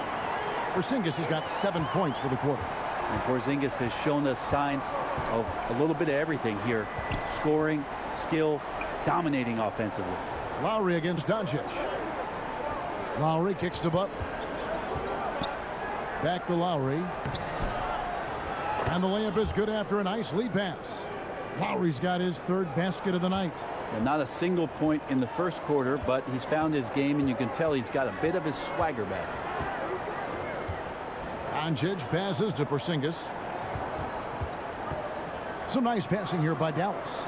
Porzingis has got 7 points for the quarter. And Porzingis has shown us signs of a little bit of everything here. Scoring, skill, dominating offensively. Lowry against Doncic. Lowry kicks to Butler. Back to Lowry. And the layup is good after a nice lead pass. Lowry's got his third basket of the night. And not a single point in the first quarter, but he's found his game, and you can tell he's got a bit of his swagger back. Doncic passes to Porzingis. Some nice passing here by Dallas.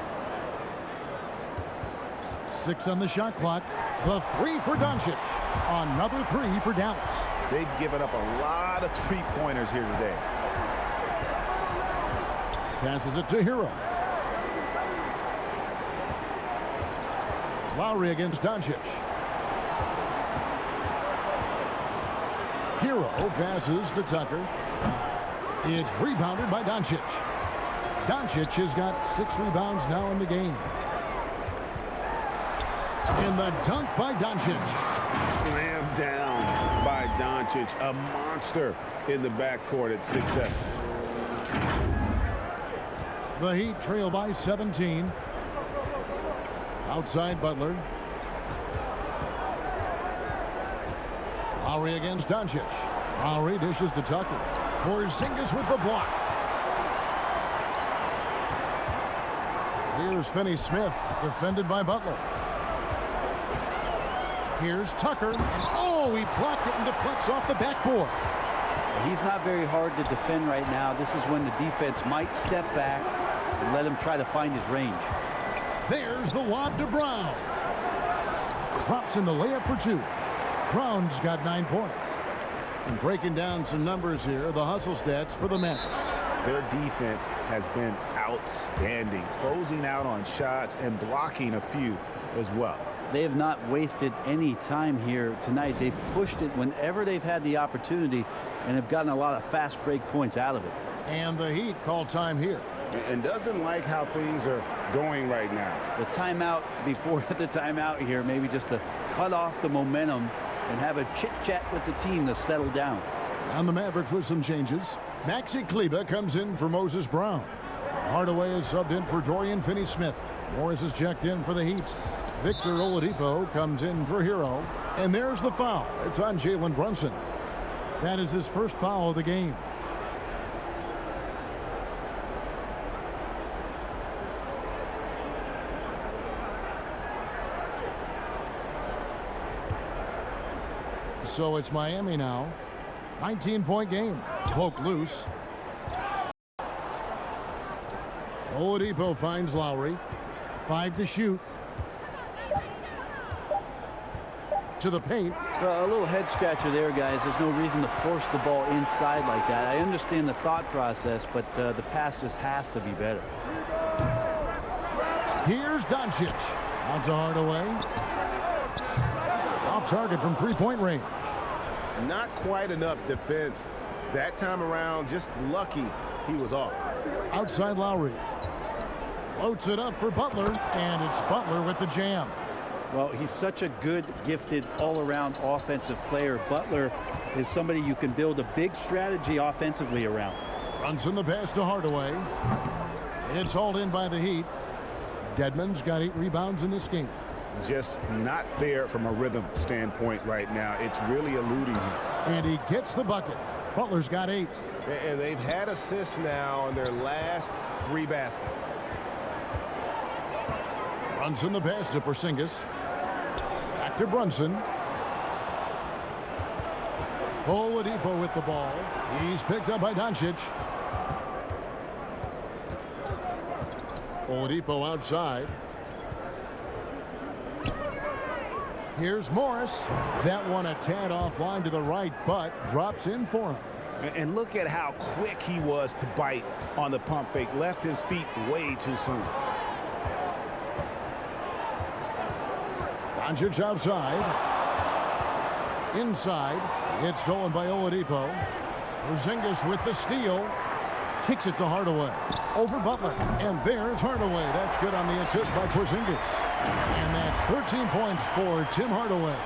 6 on the shot clock. The 3 for Doncic. Another 3 for Dallas. They've given up a lot of three-pointers here today. Passes it to Hero. Lowry against Doncic. Hero passes to Tucker. It's rebounded by Doncic. Doncic has got 6 rebounds now in the game. And the dunk by Doncic. Slammed down by Doncic. A monster in the backcourt at 6'7". The Heat trail by 17. Outside Butler. Lowry against Doncic. Lowry dishes to Tucker. Porzingis with the block. Here's Finney Smith, defended by Butler. Here's Tucker. Oh, he blocked it and deflects off the backboard. He's not very hard to defend right now. This is when the defense might step back and let him try to find his range. There's the lob to Brown. Drops in the layup for 2. Brown's got 9 points. And breaking down some numbers here, the hustle stats for the Mavericks. Their defense has been outstanding, closing out on shots and blocking a few as well. They have not wasted any time here tonight. They've pushed it whenever they've had the opportunity and have gotten a lot of fast break points out of it. And the Heat call time here. And doesn't like how things are going right now. The timeout before the timeout here, maybe just to cut off the momentum and have a chit-chat with the team to settle down. And the Mavericks with some changes. Maxi Kleber comes in for Moses Brown. Hardaway is subbed in for Dorian Finney-Smith. Morris is checked in for the Heat. Victor Oladipo comes in for Hero. And there's the foul. It's on Jalen Brunson. That is his first foul of the game. So it's Miami now. 19-point game. Poke loose. Oladipo finds Lowry. 5 to shoot. To the paint. Well, a little head scratcher there, guys. There's no reason to force the ball inside like that. I understand the thought process, but the pass just has to be better. Here's Doncic. Out to Hardaway. Off target from 3-point range. Not quite enough defense that time around. Just lucky he was off. Outside Lowry. Floats it up for Butler, and it's Butler with the jam. Well, he's such a good, gifted, all-around offensive player. Butler is somebody you can build a big strategy offensively around. Runs in the pass to Hardaway. It's hauled in by the Heat. Dedmon's got 8 rebounds in this game. Just not there from a rhythm standpoint right now. It's really eluding him. And he gets the bucket. Butler's got 8. And they've had assists now on their last 3 baskets. Runs in the pass to Porzingis. Back to Brunson. Oladipo with the ball. He's picked up by Doncic. Oladipo outside. Here's Morris. That one a tad offline to the right, but drops in for him. And look at how quick he was to bite on the pump fake. Left his feet way too soon. Doncic outside. Inside. It's stolen by Oladipo. Porzingis with the steal. Kicks it to Hardaway. Over Butler. And there's Hardaway. That's good on the assist by Porzingis. And that's 13 points for Tim Hardaway.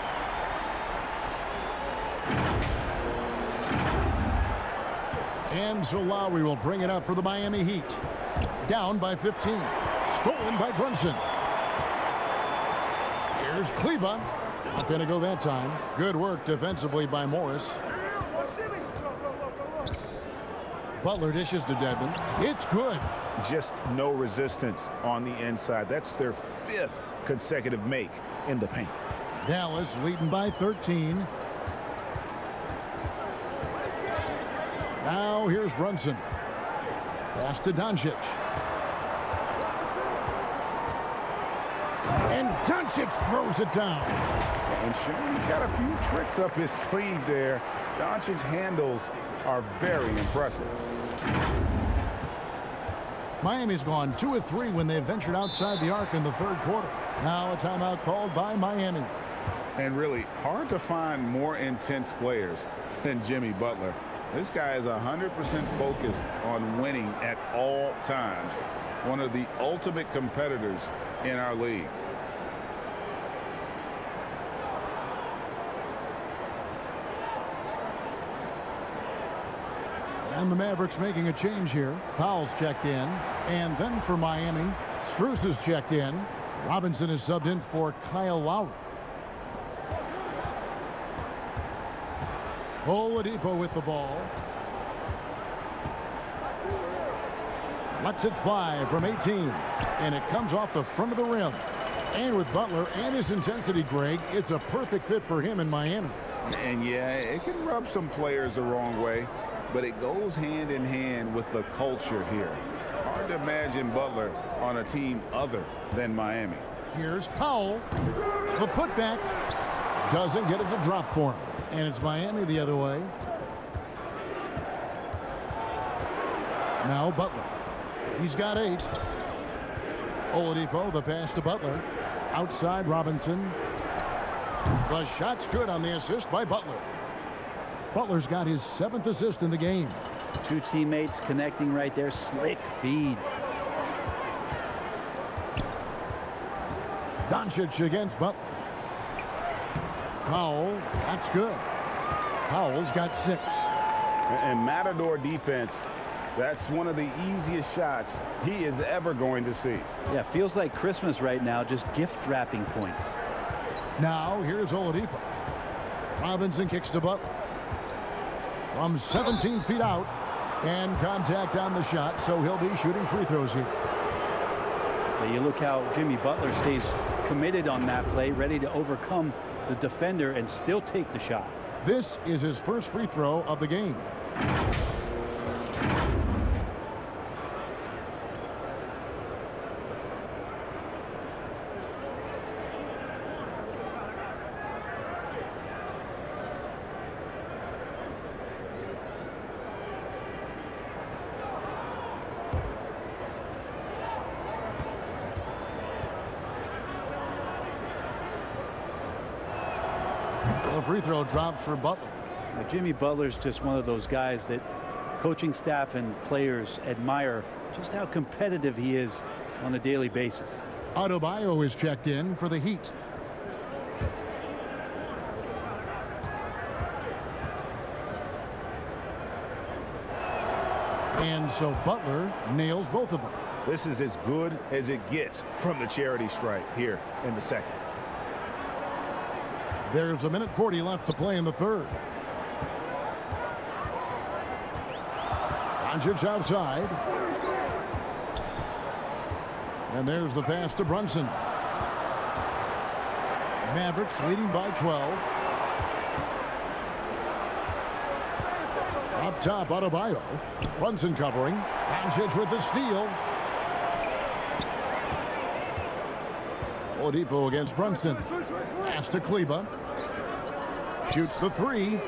And so Lowry will bring it up for the Miami Heat. Down by 15. Stolen by Brunson. Here's Kleber. Not going to go that time. Good work defensively by Morris. Butler dishes to Devin. It's good. Just no resistance on the inside. That's their 5th consecutive make in the paint. Dallas leading by 13. Now here's Brunson. Pass to Doncic. And Doncic throws it down. And Sean's got a few tricks up his sleeve there. Doncic's handles are very impressive. Miami's gone 2 of 3 when they ventured outside the arc in the 3rd quarter. Now a timeout called by Miami. And really hard to find more intense players than Jimmy Butler. This guy is 100% focused on winning at all times. One of the ultimate competitors in our league. And the Mavericks making a change here. Powell's checked in. And then for Miami, Strus is checked in. Robinson is subbed in for Kyle Lowry. Oladipo with the ball. Lets it fly from 18. And it comes off the front of the rim. And with Butler and his intensity, Greg, it's a perfect fit for him in Miami. And yeah, it can rub some players the wrong way, but it goes hand in hand with the culture here. Hard to imagine Butler on a team other than Miami. Here's Powell. The putback doesn't get it to drop for him. And it's Miami the other way. Now Butler. He's got 8. Oladipo, the pass to Butler. Outside Robinson. The shot's good on the assist by Butler. Butler's got his 7th assist in the game. 2 teammates connecting right there. Slick feed. Doncic against Butler. Powell, that's good. Powell's got 6. And Matador defense, that's one of the easiest shots he is ever going to see. Yeah, feels like Christmas right now, just gift wrapping points. Now here's Oladipo. Robinson kicks to Butler. From 17 feet out. And contact on the shot, so he'll be shooting free throws here. Yeah, you look how Jimmy Butler stays committed on that play, ready to overcome the defender and still take the shot. This is his first free throw of the game. The free throw drops for Butler. Now, Jimmy Butler's just one of those guys that coaching staff and players admire just how competitive he is on a daily basis. Adebayo is checked in for the Heat. And so Butler nails both of them. This is as good as it gets from the charity stripe here in the 2nd. There's 1:40 left to play in the 3rd. Doncic outside. And there's the pass to Brunson. Mavericks leading by 12. Up top, Adebayo. Brunson covering. Doncic with the steal. Oladipo against Brunson. Pass to Kleba. Shoots the 3.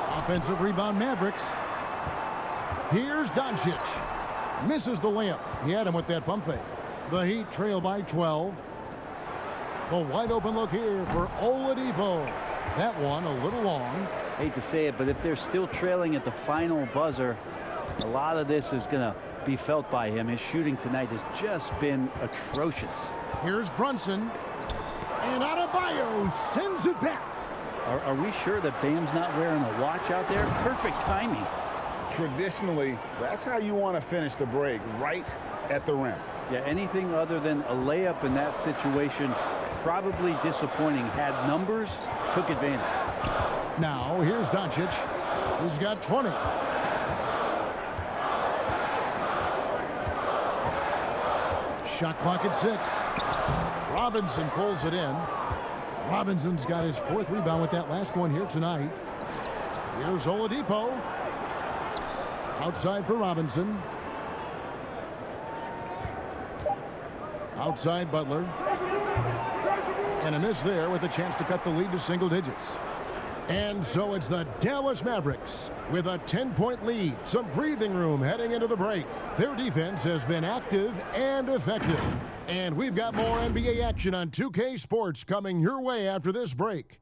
Offensive rebound, Mavericks. Here's Doncic. Misses the layup. He had him with that pump fake. The Heat trail by 12. The wide open look here for Oladipo. That one a little long. Hate to say it, but if they're still trailing at the final buzzer, a lot of this is going to be felt by him. His shooting tonight has just been atrocious. Here's Brunson. And Adebayo sends it back. Are we sure that Bam's not wearing a watch out there? Perfect timing. Traditionally, that's how you want to finish the break, right at the rim. Yeah, anything other than a layup in that situation, probably disappointing. Had numbers, took advantage. Now, here's Doncic. He's got 20. Shot clock at 6. Robinson pulls it in. Robinson's got his 4th rebound with that last one here tonight. Here's Oladipo. Outside for Robinson. Outside Butler. And a miss there with a chance to cut the lead to single digits. And so it's the Dallas Mavericks with a 10-point lead. Some breathing room heading into the break. Their defense has been active and effective. And we've got more NBA action on 2K Sports coming your way after this break.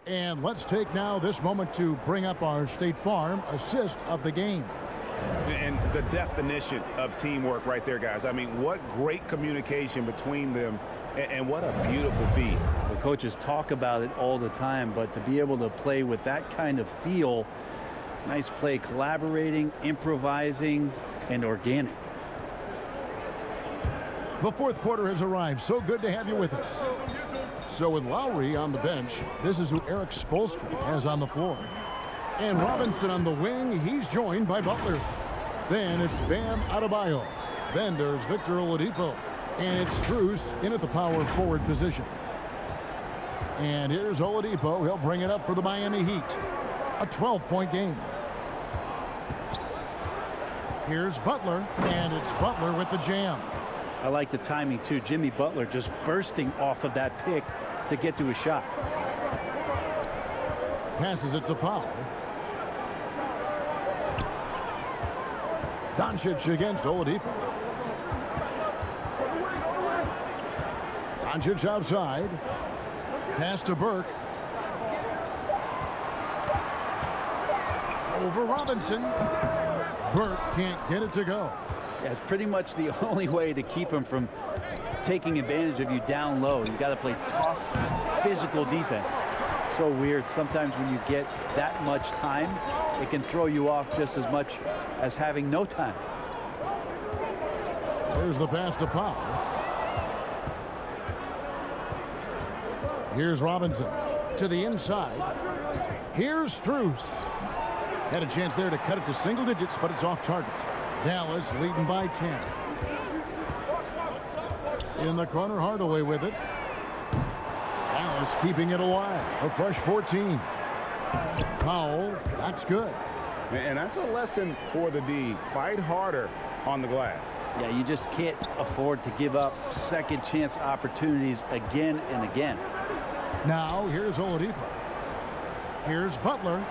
And let's take now this moment to bring up our State Farm assist of the game. And the definition of teamwork right there, guys. I mean, what great communication between them, and what a beautiful feed. The coaches talk about it all the time, but to be able to play with that kind of feel, nice play, collaborating, improvising, and organic. The 4th quarter has arrived. So good to have you with us. So with Lowry on the bench, this is who Eric Spoelstra has on the floor. And Robinson on the wing, he's joined by Butler. Then it's Bam Adebayo. Then there's Victor Oladipo. And it's Strus in at the power forward position. And here's Oladipo. He'll bring it up for the Miami Heat. A 12-point game. Here's Butler, and it's Butler with the jam. I like the timing, too. Jimmy Butler just bursting off of that pick to get to a shot. Passes it to Powell. Doncic against Oladipo. Doncic outside. Pass to Burke. Over Robinson. Burke can't get it to go. Yeah, it's pretty much the only way to keep him from taking advantage of you down low. You got to play tough, physical defense. So weird. Sometimes when you get that much time, it can throw you off just as much as having no time. Here's the pass to Powell. Here's Robinson to the inside. Here's Strus. Had a chance there to cut it to single digits, but it's off target. Dallas leading by 10. In the corner, Hardaway with it. Dallas keeping it alive. A fresh 14. Powell, that's good. And that's a lesson for the D. Fight harder on the glass. Yeah, you just can't afford to give up second chance opportunities again and again. Now, here's Oladipo. Here's Butler.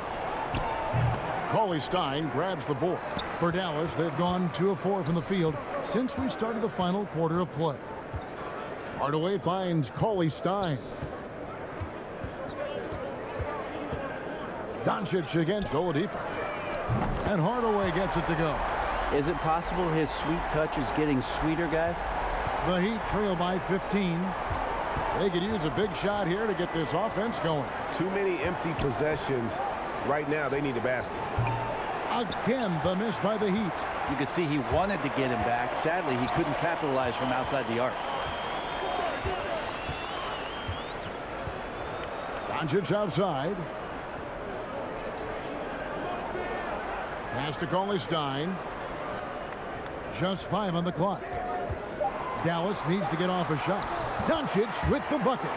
Cauley Stein grabs the board. For Dallas, they've gone 2 of 4 from the field since we started the final quarter of play. Hardaway finds Cauley Stein. Doncic against Oladipo. And Hardaway gets it to go. Is it possible his sweet touch is getting sweeter, guys? The Heat trail by 15. They could use a big shot here to get this offense going. Too many empty possessions. Right now, they need a basket. Again, the miss by the Heat. You could see he wanted to get him back. Sadly, he couldn't capitalize from outside the arc. Doncic outside. Pass to Cauley Stein. Just 5 on the clock. Dallas needs to get off a shot. Doncic with the bucket.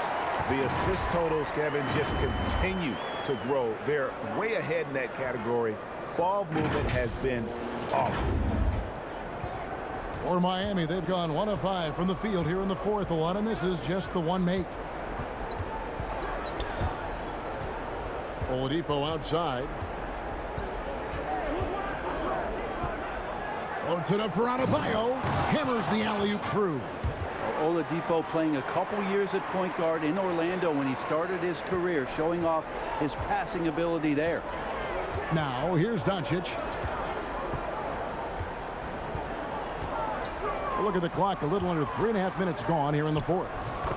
The assist totals, Kevin, just continue to grow. They're way ahead in that category. Ball movement has been flawless. For Miami, they've gone 1 of 5 from the field here in the 4th. A lot of misses, just the 1 make. Oladipo outside. Floats it up for Adebayo. Hammers the alley-oop through. Oladipo playing a couple years at point guard in Orlando when he started his career, showing off his passing ability there. Now, here's Doncic. Look at the clock. A little under 3.5 minutes gone here in the fourth.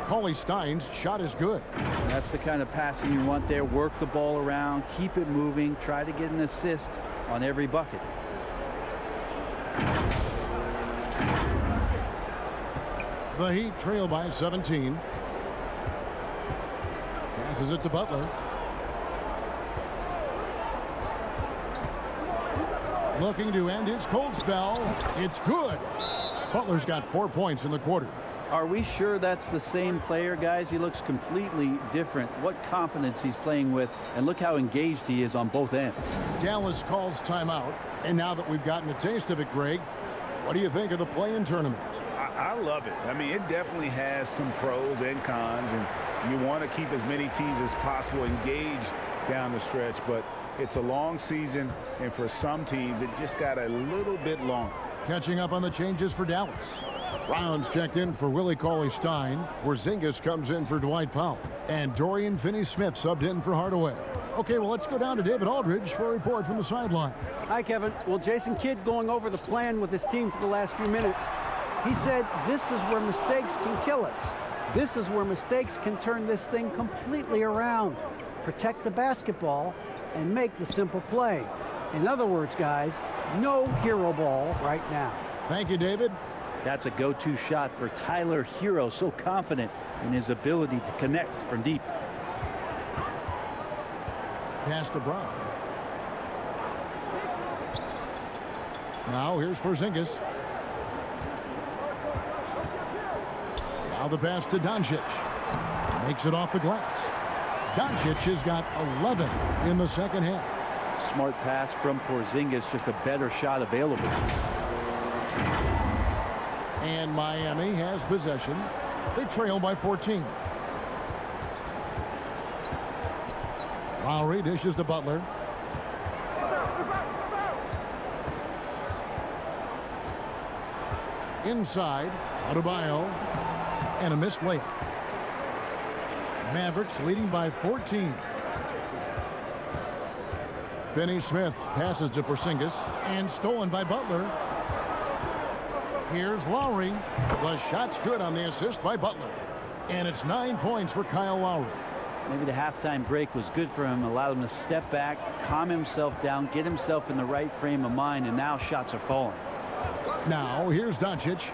Cauley Stein's shot is good. That's the kind of passing you want there. Work the ball around, keep it moving, try to get an assist on every bucket. The Heat trail by 17. Passes it to Butler. Looking to end his cold spell. It's good. Butler's got 4 points in the quarter. Are we sure that's the same player, guys? He looks completely different. What confidence he's playing with, and look how engaged he is on both ends. Dallas calls timeout, and now that we've gotten a taste of it, Greg, what do you think of the play-in tournament? I love it. I mean, it definitely has some pros and cons, and you want to keep as many teams as possible engaged down the stretch, but it's a long season, and for some teams, it just got a little bit longer. Catching up on the changes for Dallas. Rounds checked in for Willie Cauley-Stein. Porzingis comes in for Dwight Powell. And Dorian Finney-Smith subbed in for Hardaway. Okay, well, let's go down to David Aldridge for a report from the sideline. Hi, Kevin. Well, Jason Kidd going over the plan with his team for the last few minutes. He said, this is where mistakes can kill us. This is where mistakes can turn this thing completely around. Protect the basketball and make the simple play. In other words, guys, no hero ball right now. Thank you, David. That's a go-to shot for Tyler Hero, so confident in his ability to connect from deep. Pass to Brown. Now here's Porzingis. Now the pass to Doncic. Makes it off the glass. Doncic has got 11 in the second half. Smart pass from Porzingis, just a better shot available. And Miami has possession. They trail by 14. Lowry dishes to Butler. Inside, Adebayo, and a missed layup. Mavericks leading by 14. Finney Smith passes to Porzingis and stolen by Butler. Here's Lowry. The shot's good on the assist by Butler. And it's 9 points for Kyle Lowry. Maybe the halftime break was good for him, allowed him to step back, calm himself down, get himself in the right frame of mind, and now shots are falling. Now here's Doncic.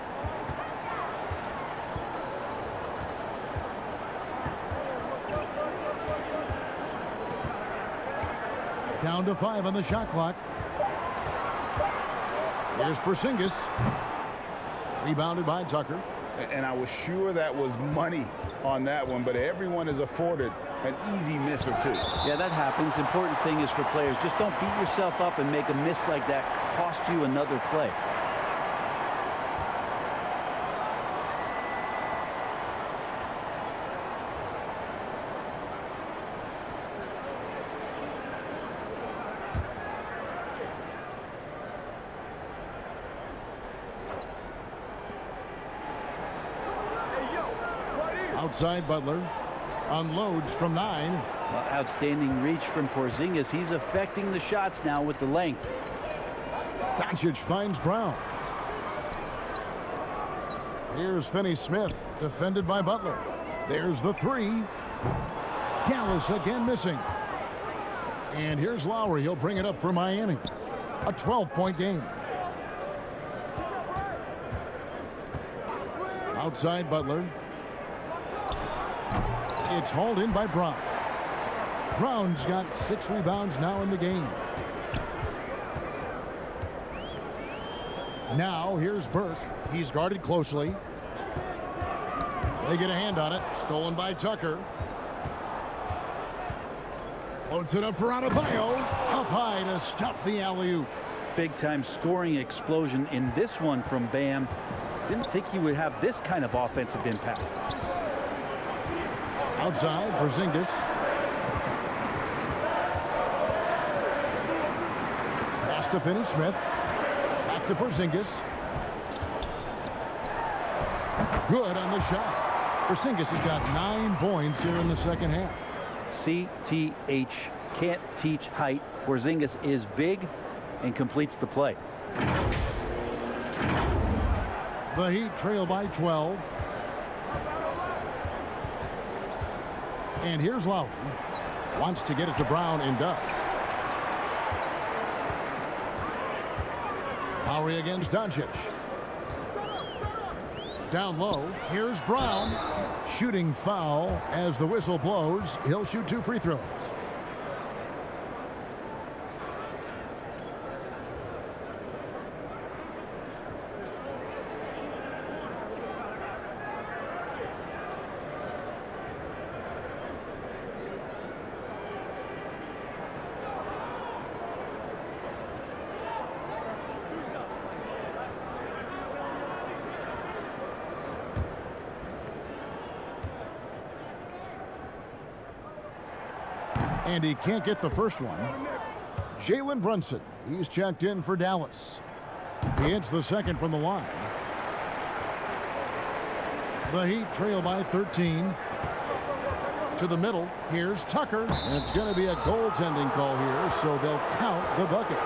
Down to 5 on the shot clock. Here's Porzingis. Rebounded by Tucker. And I was sure that was money on that one, but everyone is afforded an easy miss or two. Yeah, that happens. Important thing is for players, just don't beat yourself up and make a miss like that cost you another play. Outside Butler. Unloads from 9. Well, outstanding reach from Porzingis. He's affecting the shots now with the length. Doncic finds Brown. Here's Finney Smith, defended by Butler. There's the 3. Dallas again missing. And here's Lowry. He'll bring it up for Miami. A 12-point game. Outside Butler. It's hauled in by Brown. Brown's got 6 rebounds now in the game. Now here's Burke. He's guarded closely. They get a hand on it. Stolen by Tucker. Floats it up for Adebayo. Up high to stuff the alley-oop. Big-time scoring explosion in this one from Bam. Didn't think he would have this kind of offensive impact. Outside, Porzingis. Pass to Finney Smith. Back to Porzingis. Good on the shot. Porzingis has got 9 points here in the second half. CTH, can't teach height. Porzingis is big and completes the play. The Heat trail by 12. And here's Lowry. Wants to get it to Brown and does. Lowry against Doncic. Down low. Here's Brown. Shooting foul as the whistle blows. He'll shoot 2 free throws. And he can't get the first one. Jalen Brunson, he's checked in for Dallas. He hits the second from the line. The Heat trail by 13. To the middle, here's Tucker. And it's going to be a goaltending call here, so they'll count the bucket.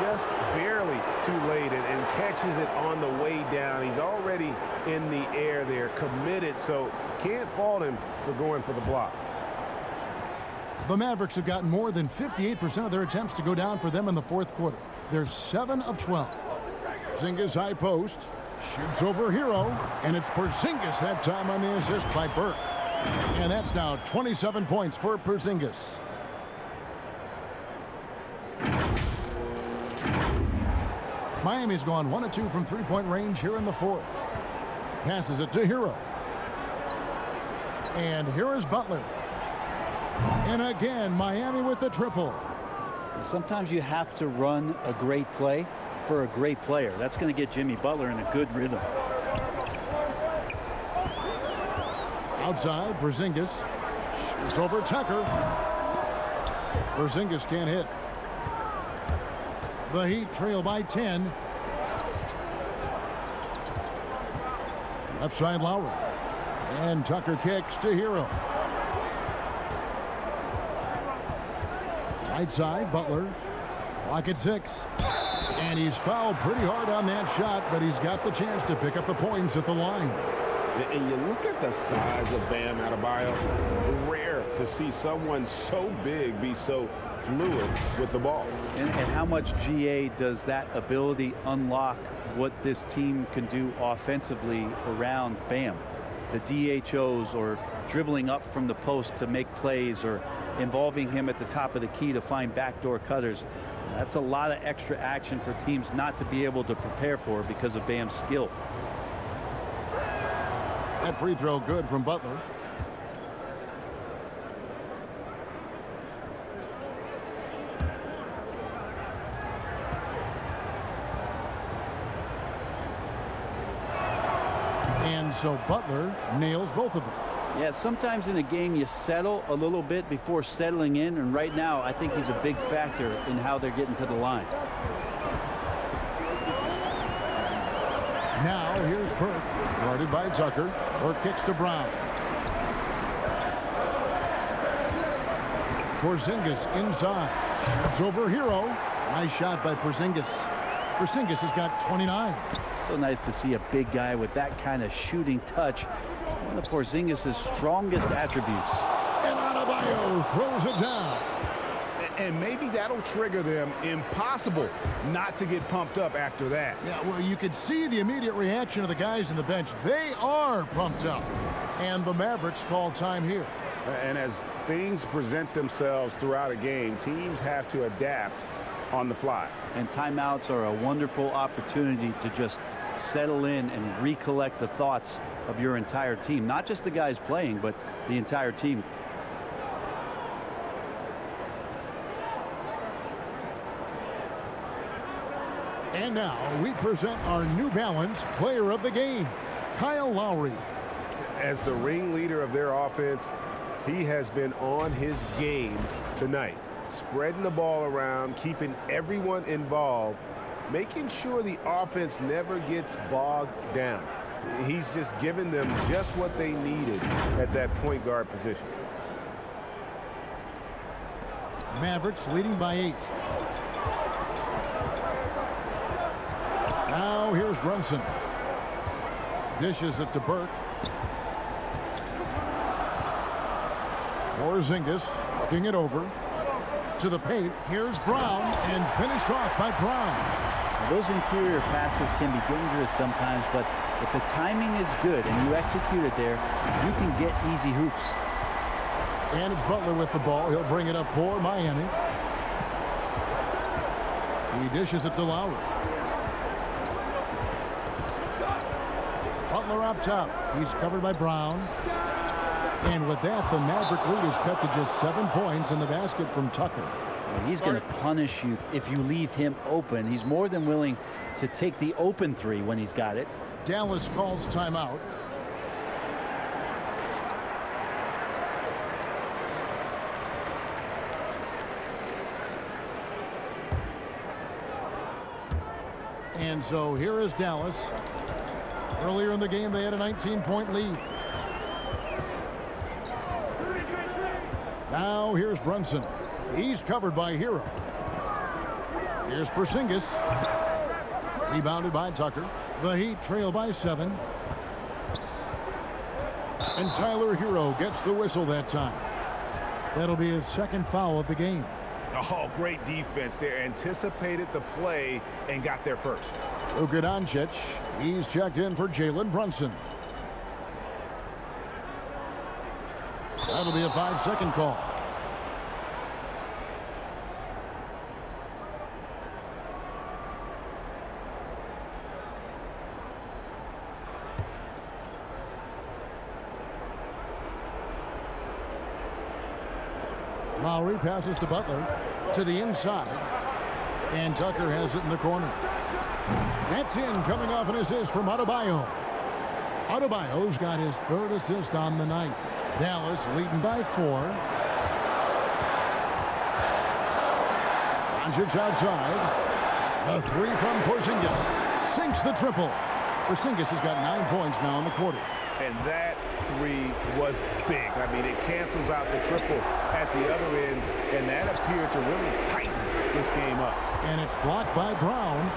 Just barely too late and catches it on the way down. He's already in the air there, committed, so can't fault him for going for the block. The Mavericks have gotten more than 58% of their attempts to go down for them in the fourth quarter. They're 7 of 12. Porzingis high post. Shoots over Hero. And it's Porzingis that time on the assist by Burke. And that's now 27 points for Porzingis. Miami's gone 1 of 2 from three-point range here in the fourth. Passes it to Hero. And here is Butler. And again, Miami with the triple. Sometimes you have to run a great play for a great player. That's going to get Jimmy Butler in a good rhythm. Outside, Porzingis. Shoots over Tucker. Porzingis can't hit. The Heat trail by 10. Left side, Lowry. And Tucker kicks to Hero. Right side, Butler. Clock at 6. And he's fouled pretty hard on that shot, but he's got the chance to pick up the points at the line. And you look at the size of Bam Adebayo. Rare to see someone so big be so fluid with the ball. And how much GA does that ability unlock what this team can do offensively around Bam? The DHOs or dribbling up from the post to make plays or involving him at the top of the key to find backdoor cutters. That's a lot of extra action for teams not to be able to prepare for because of Bam's skill. That free throw good from Butler. And so Butler nails both of them. Yeah, sometimes in a game you settle a little bit before settling in, and right now I think he's a big factor in how they're getting to the line. Now here's Burke, guarded by Tucker. Burke kicks to Brown. Porzingis inside. Shoots over Hero. Nice shot by Porzingis. Porzingis has got 29. So nice to see a big guy with that kind of shooting touch. One of Porzingis' strongest attributes. And Adebayo throws it down. And maybe that'll trigger them. Impossible not to get pumped up after that. Yeah, well, you could see the immediate reaction of the guys on the bench. They are pumped up. And the Mavericks call time here. And as things present themselves throughout a game, teams have to adapt on the fly. And timeouts are a wonderful opportunity to just settle in and recollect the thoughts of your entire team. Not just the guys playing, but the entire team. And now we present our New Balance player of the game, Kyle Lowry. As the ringleader of their offense, he has been on his game tonight. Spreading the ball around, keeping everyone involved, making sure the offense never gets bogged down. He's just giving them just what they needed at that point guard position. Mavericks leading by 8. Now here's Brunson. Dishes it to Burke. Porzingis looking it over to the paint. Here's Brown, and finished off by Brown. Now, those interior passes can be dangerous sometimes, but if the timing is good and you execute it there, you can get easy hoops. And it's Butler with the ball. He'll bring it up for Miami. He dishes it to Lowry. Butler up top. He's covered by Brown. And with that, the Maverick lead is cut to just 7 points in the basket from Tucker. Well, he's going to punish you if you leave him open. He's more than willing to take the open three when he's got it. Dallas calls timeout. And so here is Dallas. Earlier in the game, they had a 19-point lead. Now here's Brunson. He's covered by Hero. Here's Porzingis. Rebounded by Tucker. The Heat trail by 7. And Tyler Hero gets the whistle that time. That'll be his second foul of the game. Oh, great defense there. Anticipated the play and got there first. Luka Doncic. He's checked in for Jalen Brunson. That'll be a 5-second call. Lowry passes to Butler to the inside, and Tucker has it in the corner. That's in, coming off an assist from Adebayo. Adebayo's got his 3rd assist on the night. Dallas leading by 4. Doncic outside. A 3 from Porzingis. Sinks the triple. Porzingis has got 9 points now in the quarter. And that 3 was big. I mean, it cancels out the triple at the other end, and that appeared to really tighten this game up. And it's blocked by Brown.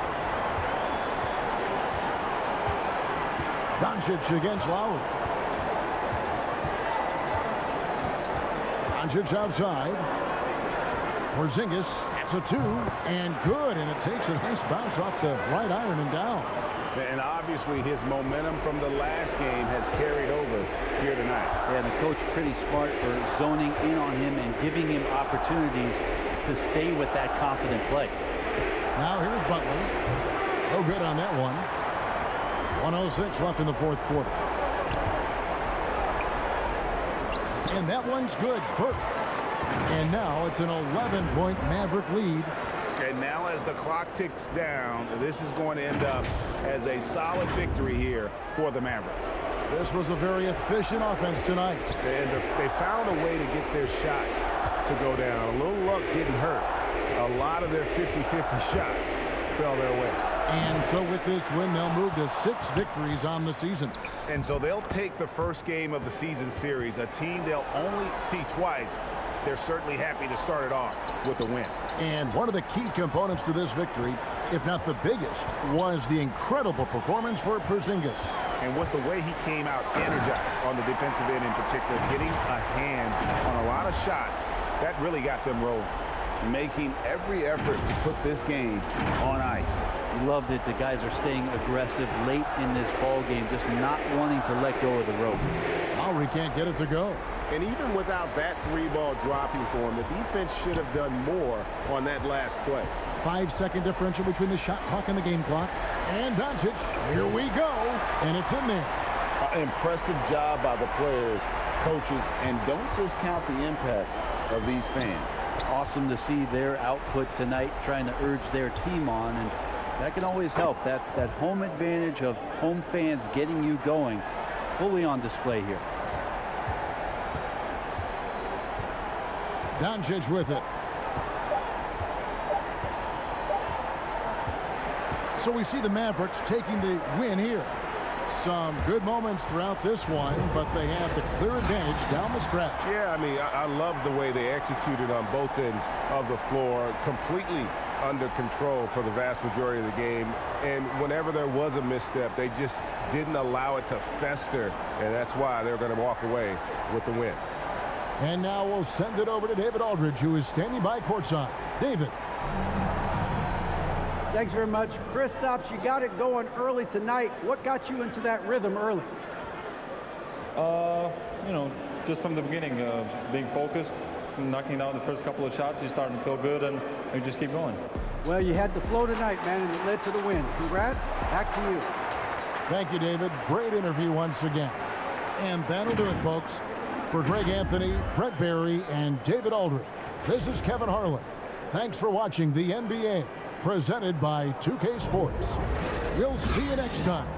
Doncic against Lowry. Doncic outside. Porzingis, that's a 2, and good, and it takes a nice bounce off the right iron and down. And obviously his momentum from the last game has carried over here tonight. Yeah, and the coach pretty smart for zoning in on him and giving him opportunities to stay with that confident play. Now here's Butler. No good on that one. 1:06 left in the 4th quarter. And that one's good. Burke. And now it's an 11-point Maverick lead. And now as the clock ticks down, this is going to end up as a solid victory here for the Mavericks. This was a very efficient offense tonight. And they found a way to get their shots to go down. A little luck didn't hurt. A lot of their 50-50 shots fell their way. And so with this win, they'll move to 6 victories on the season. And so they'll take the first game of the season series, a team they'll only see twice. They're certainly happy to start it off with a win. And one of the key components to this victory, if not the biggest, was the incredible performance for Porzingis. And with the way he came out energized on the defensive end in particular, getting a hand on a lot of shots, that really got them rolling. Making every effort to put this game on ice. Loved it. The guys are staying aggressive late in this ball game, just not wanting to let go of the rope. Lowry can't get it to go. And even without that 3-ball dropping for him, the defense should have done more on that last play. 5-second differential between the shot clock and the game clock. And Doncic, here we go. And it's in there. Impressive job by the players, coaches, and don't discount the impact of these fans. Awesome to see their output tonight, trying to urge their team on, and that can always help. That home advantage of home fans getting you going, fully on display here. Doncic with it. So we see the Mavericks taking the win here. Some good moments throughout this one, but they have the clear advantage down the stretch. Yeah, I mean, I love the way they executed on both ends of the floor. Completely under control for the vast majority of the game. And whenever there was a misstep, they just didn't allow it to fester. And that's why they're going to walk away with the win. And now we'll send it over to David Aldridge, who is standing by courtside. David. Thanks very much. Kristaps, you got it going early tonight. What got you into that rhythm early? You know, just from the beginning, being focused, knocking down the first couple of shots, you're starting to feel good, and you just keep going. Well, you had the flow tonight, man, and it led to the win. Congrats. Back to you. Thank you, David. Great interview once again. And that'll do it, folks. For Greg Anthony, Brett Barry, and David Aldridge, this is Kevin Harlan. Thanks for watching the NBA, presented by 2K Sports. We'll see you next time